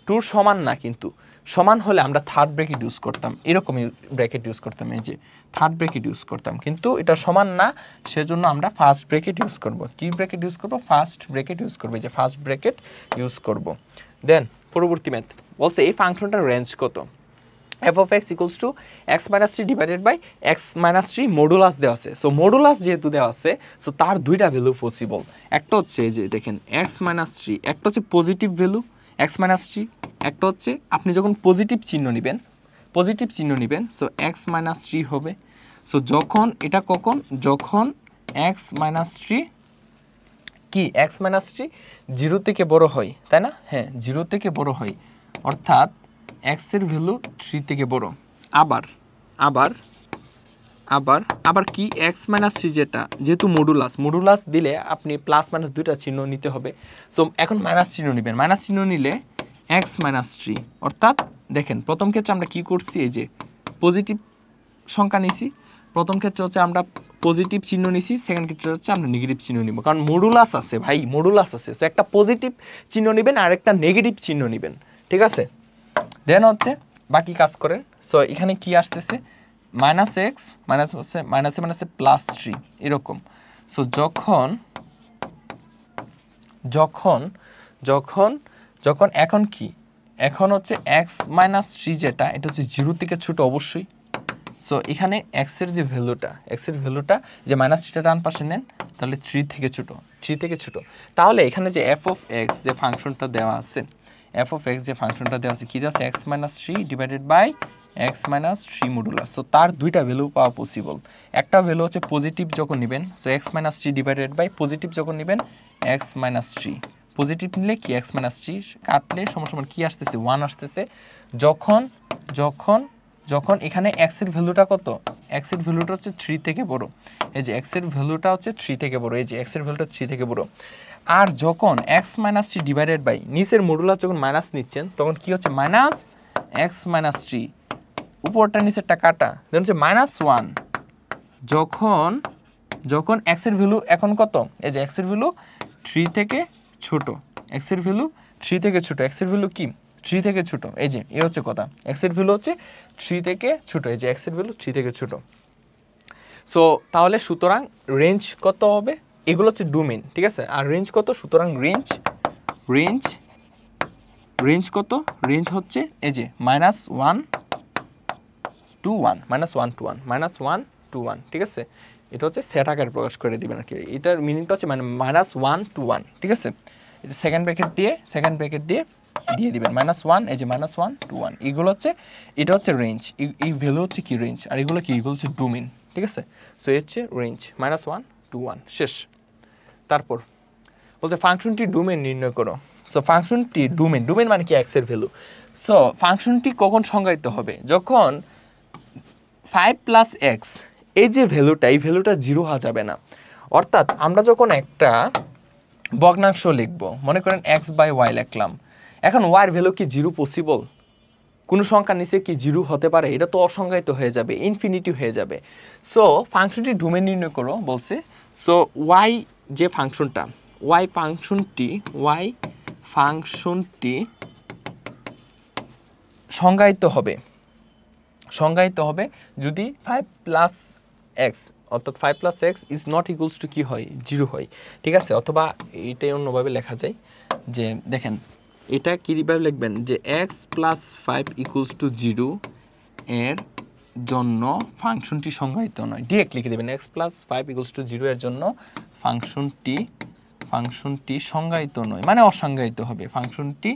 Speaker 1: 2 সমান না, কিন্তু সমান হলে আমরা থার্ড ব্র্যাকেট ইউজ করতাম, এরকমই ব্র্যাকেট ইউজ করতাম, এই যে থার্ড ব্র্যাকেট ইউজ করতাম, কিন্তু এটা সমান না, সেজন্য আমরা ফার্স্ট ব্র্যাকেট ইউজ করব। কি ব্র্যাকেট ইউজ করব, ফার্স্ট ব্র্যাকেট ইউজ করব, এই যে ফার্স্ট ব্র্যাকেট ইউজ করব। দেন পরবর্তী ম্যাথ বলছে এই ফাংশনটার রেঞ্জ কত, f of x equals to x minus 3 divided by x minus 3 modulus দেওয়া আছে। সো মডুলাস যেহেতু দেওয়া আছে, সো তার দুইটা ভ্যালু পসিবল, একটা হচ্ছে এই যে দেখেন x minus 3, একটা হচ্ছে পজিটিভ ভ্যালু x minus 3, একটা হচ্ছে আপনি যখন পজিটিভ চিহ্ন নেবেন, সো x minus 3 হবে। সো যখন এটা যখন x minus 3 কি, x minus 3 0 থেকে বড় হয়, তাই না, হ্যাঁ 0 থেকে বড় হয়, অর্থাৎ x এর ভ্যালু 3 থেকে বড়। আবার কি x - 3 যেটা, যেহেতু মডুলাস দিলে আপনি প্লাস মাইনাস দুইটা চিহ্ন নিতে হবে। সো এখন মাইনাস চিহ্ন নেবেন, মাইনাস চিহ্ন নিলে x - 3, অর্থাৎ দেখেন প্রথম ক্ষেত্রে আমরা কি করছি, এই যে পজিটিভ সংখ্যা নিছি, প্রথম ক্ষেত্রে হচ্ছে আমরা পজিটিভ চিহ্ন নিছি, সেকেন্ড ক্ষেত্রে হচ্ছে আমরা নেগেটিভ চিহ্ন নিব, কারণ মডুলাস আছে ভাই, মডুলাস আছে। সো একটা পজিটিভ চিহ্ন নেবেন আর একটা নেগেটিভ চিহ্ন নেবেন, ঠিক আছে। দেন হচ্ছে বাকি কাজ করেন। সো এখানে কি আসতেছে, মাইনাস এক্স মাইনাসে প্লাস 3 এরকম। সো যখন এখন কি, এখন হচ্ছে এক্স মাইনাস 3 যেটা এটা হচ্ছে 0 থেকে ছোট অবশ্যই। সো এখানে এক্স এর যে ভ্যালুটা যে মাইনাস 3টা ডান পাশে নেন, তাহলে 3 থেকে ছোট। তাহলে এখানে যে এফ অফ এক্স যে ফাংশনটা দেওয়া আছে, এফ অফ এক্স যে ফাংশনটা দেওয়া আছে কি দেওয়া আছে X minus three divided by X minus three modulus. So তার দুইটা ভ্যালু পাওয়া পসিবল। একটা ভ্যালু হচ্ছে পজিটিভ যখন নেবেন, so X minus three divided by positive যখন নেবেন এক্স মাইনাস থ্রি, পজিটিভ নিলে কি এক্স মাইনাস থ্রি কাটলে সমান কি আসতেছে 1 আসতেছে। যখন যখন যখন এখানে এক্স এর ভ্যালুটা কত, এক্স এর ভ্যালুটা হচ্ছে 3 থেকে বড়, এই যে এক্স এর ভ্যালুটা হচ্ছে 3 থেকে বড়, এই যে এক্স এর ভ্যালুটা 3 থেকে বড়। আর যখন X minus three divided by নিচের মডুলাস যখন মাইনাস নিচ্ছেন তখন কি হচ্ছে মাইনাস এক্স মাইনাস থ্রি, উপরটা নিচেরটা কাটা, দেন হচ্ছে মাইনাস 1। যখন যখন এক্স এর ভ্যালু এখন কত, এই যে এক্স এর ভ্যালু 3 থেকে ছোট, এক্স এর ভ্যালু 3 থেকে ছোট, এক্স এর ভ্যালু কি 3 থেকে ছোট, এই যে এই হচ্ছে কথা, এক্স এর ভ্যালু হচ্ছে 3 থেকে ছোট, এই যে এক্স এর ভ্যালু 3 থেকে ছোট। সো তাহলে সুতরাং রেঞ্জ কত হবে, এগুলো হচ্ছে ডোমেইন, ঠিক আছে। আর রেঞ্জ কত, সুতরাং রেঞ্জ রেঞ্জ রেঞ্জ কত, রেঞ্জ হচ্ছে এই যে -1 to 1, -1 to 1, -1 to 1, ঠিক আছে। এটা হচ্ছে সেট আকারে প্রকাশ করে দিবেন আর কি, এটার মিনিংটা হচ্ছে মানে -1 to 1, ঠিক আছে। এটা সেকেন্ড ব্র্যাকেট দিয়ে দিয়ে দিবেন -1, এই যে -1 to 1, এগুলো হচ্ছে, এটা হচ্ছে রেঞ্জ, এই ভ্যালু হচ্ছে কি রেঞ্জ, আর এগুলো কি, এগুলো হচ্ছে ডোমেইন, ঠিক আছে। সো এই হচ্ছে রেঞ্জ -1 to 1, শেষ। তারপর বলছে ফাংশনটি ডোমেইন নির্ণয় করো। সো ফাংশনটি ডোমেইন, ডোমেইন মানে কি এক্স এর ভ্যালু। সো ফাংশনটি কখন সংজ্ঞায়িত হবে, যখন 5 প্লাস এক্স এই যে ভ্যালুটা, এই ভ্যালুটা 0 হওয়া যাবে না। অর্থাৎ আমরা যখন একটা ভগ্নাংশ লিখব, মনে করেন এক্স বাই ওয়াই লিখলাম, এখন ওয়াই এর ভ্যালু কি 0 পসিবল, কোনো সংখ্যার নিচে কি 0 হতে পারে, এটা তো অসংজ্ঞায়িত হয়ে যাবে, ইনফিনিটি হয়ে যাবে। সো ফাংশনটি ডোমেইন নির্ণয় করো বলছে। সো ওয়াই যে ফাংশনটা, ওয়াই ফাংশনটি সংজ্ঞায়িত হবে যদি 5 প্লাস এক্স, অর্থাৎ 5 plus x is not equals to কি হয়, 0 হয়, ঠিক আছে। অথবা এটাই অন্যভাবে লেখা যায় যে দেখেন এটা কীভাবে লিখবেন যে এক্স প্লাস 5 ইকুয়ালস টু 0 এর জন্য ফাংশনটি সংজ্ঞায়িত নয়, ডিরেক্ট লিখে দেবেন এক্স প্লাস 5 ইকুয়ালস টু 0 এর জন্য ফাংশনটি সংজ্ঞায়িত নয়, মানে অসংজ্ঞায়িত হবে, ফাংশনটি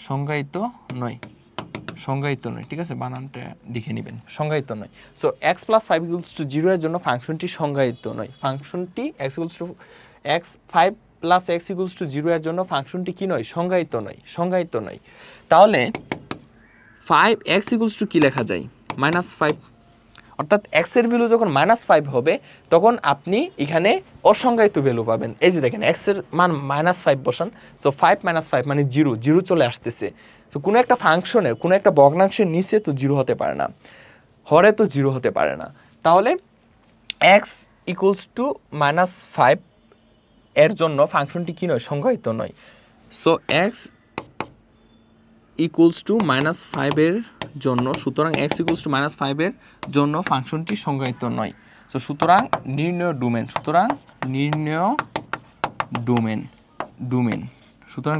Speaker 1: সংজ্ঞায়িত নয়, ঠিক আছে, বানানটা দেখে নেবেন, সংজ্ঞায়িত নয়। So x plus 5 equals to 0 এর জন্য ফাংশনটি সংজ্ঞায়িত নয়, ফাংশনটি x equals two x 5 plus x equals to 0 এর জন্য ফাংশনটি কি নয়, সংজ্ঞায়িত নয়। তাহলে 5 এক্স ইকুয়ালস টু কি লেখা যায়, -5, অর্থাৎ এক্স এর ভ্যালু যখন -5 হবে তখন আপনি এখানে অসংজ্ঞায়িত ভ্যালু পাবেন। এই যে দেখেন এক্স এর মান -5 বসান, সো 5 - 5 মানে 0 চলে আসতেছে। তো কোনো একটা ফাংশনের, কোনো একটা ভগ্নাংশের নিচে তো 0 হতে পারে না, হরে তো 0 হতে পারে না। তাহলে এক্স ইকুয়ালস টু -5 এর জন্য ফাংশনটি কি নয়, সংজ্ঞায়িত নয়। সো এক্স ইকুয়ালস টু -5 এর জন্য, সুতরাং এক্স ইকুয়ালস টু -5 এর জন্য ফাংশনটি সংজ্ঞায়িত নয়। সো সুতরাং নির্ণয় ডোমেইন, সুতরাং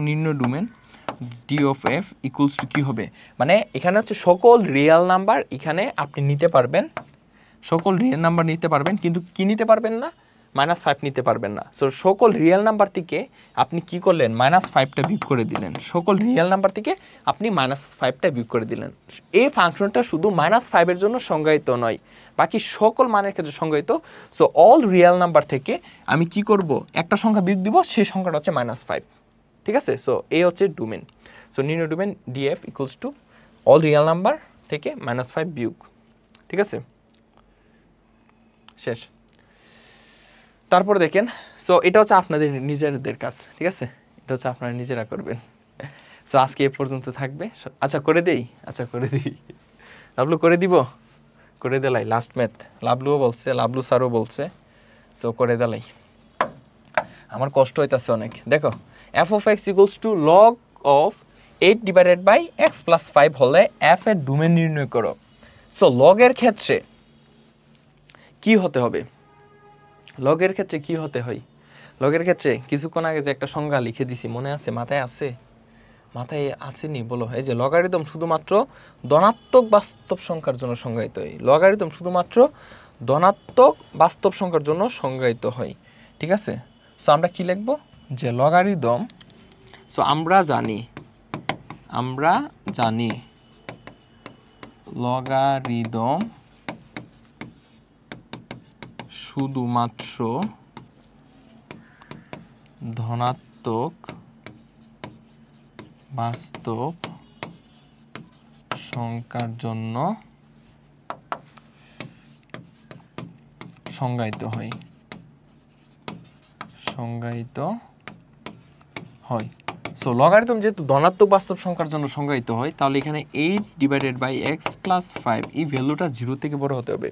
Speaker 1: নির্ণয় domain D of F equals to কি হবে, মানে এখানে হচ্ছে সকল রিয়েল নাম্বার এখানে আপনি নিতে পারবেন, কিন্তু কি নিতে পারবেন না, -5 নিতে পারবেন না। সো সকল রিয়েল নাম্বার থেকে আপনি কি করলেন, -5টা বিয়োগ করে দিলেন, সকল রিয়েল নাম্বার থেকে আপনি -5টা বিয়োগ করে দিলেন। এই ফাংশনটা শুধু -5 এর জন্য সংজ্ঞায়িত নয়, বাকি সকল মানের ক্ষেত্রে সংজ্ঞায়িত। সো অল রিয়েল নাম্বার থেকে আমি কি করব, একটা সংখ্যা বিয়োগ দিব, সেই সংখ্যাটা হচ্ছে -5, ঠিক আছে। সো এই হচ্ছে ডোমেইন। সো নির্ণয় domain DF equals to all real number থেকে -5 বিয়োগ, ঠিক আছে, শেষ। তারপর দেখেন, সো এটা হচ্ছে আপনাদের নিজেদের কাজ, ঠিক আছে, এটা হচ্ছে আপনারা নিজেরা করবেন। সো আজকে এ পর্যন্ত থাকবে। আচ্ছা করে দিই লাভলু করে দিব, করে দিলাই লাস্ট ম্যাথ, লাভলুও বলছে, লাভলু স্যারও বলছে, সো করে দিলাই, আমার কষ্ট হইতাছে অনেক। দেখো F of X equals to log of 8 divided by X plus 5 হলে এফ এর ডোমেইন নির্ণয় করো। সো লগের ক্ষেত্রে কি হতে হবে, লগের ক্ষেত্রে কি হতে হয়, লগের ক্ষেত্রে কিছুক্ষণ আগে যে একটা সংজ্ঞা লিখে দিছি মনে আছে, মাথায় আসেনি বলো, এই যে লগারিদম শুধুমাত্র ধনাত্মক বাস্তব সংখ্যার জন্য সংজ্ঞায়িত হয়, লগারিদম শুধুমাত্র ধনাত্মক বাস্তব সংখ্যার জন্য সংজ্ঞায়িত হয়, ঠিক আছে। সো আমরা কি লিখব যে লগারিদম, সো আমরা জানি লগারিদম শুধুমাত্র ধনাত্মক বাস্তব সংখ্যার জন্য সংজ্ঞায়িত হয়। সো লগারিদম যেহেতু ধনাত্মক বাস্তব সংখ্যার জন্য সংজ্ঞায়িত হয়, তাহলে এখানে 8/x + 5 এই ভ্যালুটা 0 থেকে বড় হতে হবে।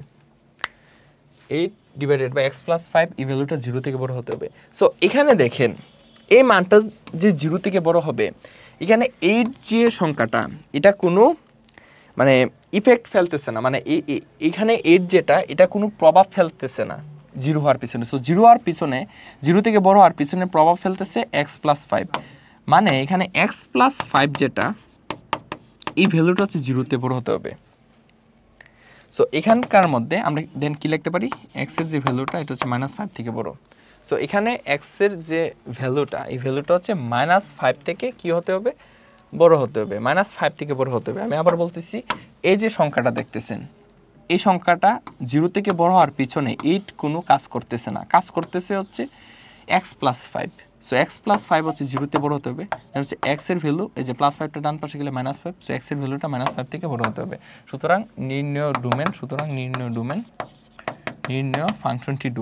Speaker 1: 8/x + 5 এই ভ্যালুটা 0 থেকে বড় হতে হবে। সো এখানে দেখেন এই মানটা যে 0 থেকে বড় হবে, এখানে 8 যে সংখ্যাটা এটা কোনো মানে ইফেক্ট ফেলতেছে না, মানে এখানে 8 যেটা এটা কোনো প্রভাব ফেলতেছে না 0 হওয়ার পিছনে। সো 0 হওয়ার পিছনে, 0 থেকে বড় হওয়ার পিছনে প্রভাব ফেলতেছে x + 5, মানে এখানে x + 5 যেটা এই ভ্যালুটা হচ্ছে 0 তে বড় হতে হবে। সো এখানকার মধ্যে আমরা দেন কি লিখতে পারি, x এর যে ভ্যালুটা এটা হচ্ছে -5 থেকে বড়। সো এখানে x এর যে ভ্যালুটা এই ভ্যালুটা হচ্ছে -5 থেকে কি হতে হবে, বড় হতে হবে, -5 থেকে বড় হতে হবে। আমি আবার বলতেছি, এই যে সংখ্যাটা দেখতেছেন এই সংখ্যাটা 0 থেকে বড় হওয়ার পিছনে 8 কোনো কাজ করতেছে না, কাজ করতেছে হচ্ছে x + 5। সো x + 5 হচ্ছে 0 তে বড় হতে হবে, হচ্ছে x এর ভ্যালু এই যে +5টা ডান পাশে গেলে -5, সো x এর ভ্যালুটা -5 থেকে বড় হতে হবে। সুতরাং নির্ণয় ফাংশনটির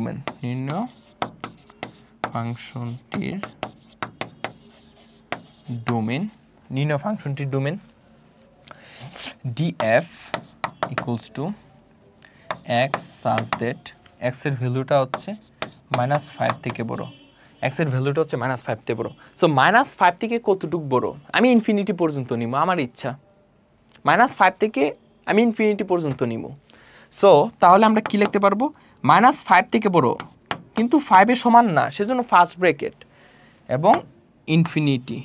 Speaker 1: domain df = x such that x এর ভ্যালুটা হচ্ছে -5 থেকে বড়, x এর ভ্যালুটা হচ্ছে -5 থেকে বড়। সো -5 থেকে কতটুকু বড়, আমি ইনফিনিটি পর্যন্ত নিব, আমার ইচ্ছা -5 থেকে আমি ইনফিনিটি পর্যন্ত নিব। সো তাহলে আমরা কি লিখতে পারবো, -5 থেকে বড় কিন্তু 5 এর সমান না, সেজন্য ফার্স্ট ব্র্যাকেট এবং ইনফিনিটি,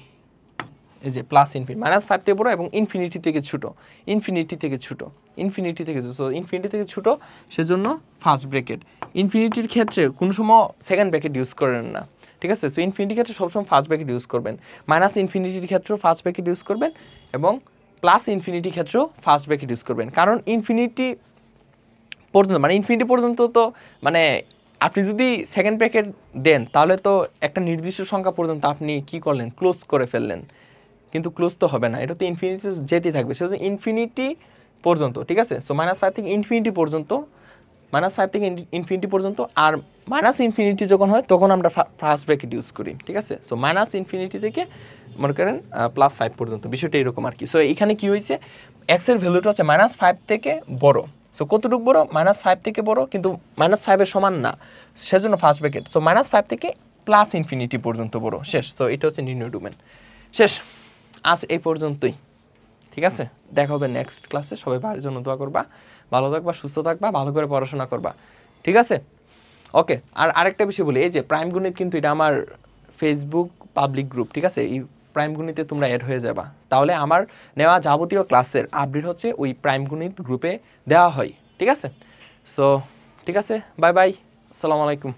Speaker 1: এই যে প্লাস ইনফিনিটি, -5 থেকে বড় এবং ইনফিনিটি থেকে ছোট, সো ইনফিনিটি থেকে ছোট, সেজন্য ফার্স্ট ব্র্যাকেট। ইনফিনিটির ক্ষেত্রে কোনো সময় সেকেন্ড ব্র্যাকেট ইউজ করেন না, ঠিক আছে? সো ইনফিনিটির ক্ষেত্রে সবসময় ফার্স্ট ব্র্যাকেট ইউজ করবেন, ইনফিনিটির ক্ষেত্রেও ফার্স্ট ব্র্যাকেট ইউজ করবেন এবং ইনফিনিটির ক্ষেত্রেও ফার্স্ট ব্র্যাকেট ইউজ করবেন। কারণ ইনফিনিটি পর্যন্ত, মানে ইনফিনিটি পর্যন্ত তো মানে আপনি যদি সেকেন্ড ব্র্যাকেট দেন তাহলে তো একটা নির্দিষ্ট সংখ্যা পর্যন্ত আপনি কি করলেন, ক্লোজ করে ফেললেন, কিন্তু ক্লোজ তো হবে না, এটা তো ইনফিনিটি যেতেই থাকবে, সেজন্য ইনফিনিটি পর্যন্ত, ঠিক আছে? সো -5 থেকে ইনফিনিটি পর্যন্ত, আর ইনফিনিটি যখন হয় তখন আমরা ফার্স্ট ব্র্যাকেট ইউজ করি, ঠিক আছে? সো ইনফিনিটি থেকে মনে করেন +5 পর্যন্ত, বিষয়টা এরকম আর কি। সো এখানে কি হয়েছে, x এর ভ্যালুটা হচ্ছে -5 থেকে বড়। সো কতটুকু বড়, -5 থেকে বড় কিন্তু -5 এর সমান না, সেজন্য ফার্স্ট ব্র্যাকেট। সো -5 থেকে ইনফিনিটি পর্যন্ত বড়, শেষ। সো এটা হচ্ছে নির্ণয় ডোমেন, শেষ। আজ এই পর্যন্তই, ঠিক আছে? দেখা হবে নেক্সট ক্লাসে। সবাই ভাইয়ের জন্য দোয়া করবা, ভালো থাকবা, সুস্থ থাকবা, ভালো করে পড়াশোনা করবা, ঠিক আছে? ওকে। আর আরেকটা বিষয় বলি, এই যে প্রাইম গণিত কিন্তু এটা আমার ফেসবুক পাবলিক গ্রুপ, ঠিক আছে? এই প্রাইম গণিতে তোমরা অ্যাড হয়ে যাবা, তাহলে আমার নেওয়া যাবতীয় ক্লাসের আপডেট হচ্ছে ওই প্রাইম গণিত গ্রুপে দেওয়া হয়, ঠিক আছে? সো ঠিক আছে, বাই বাই, আসসালামু আলাইকুম।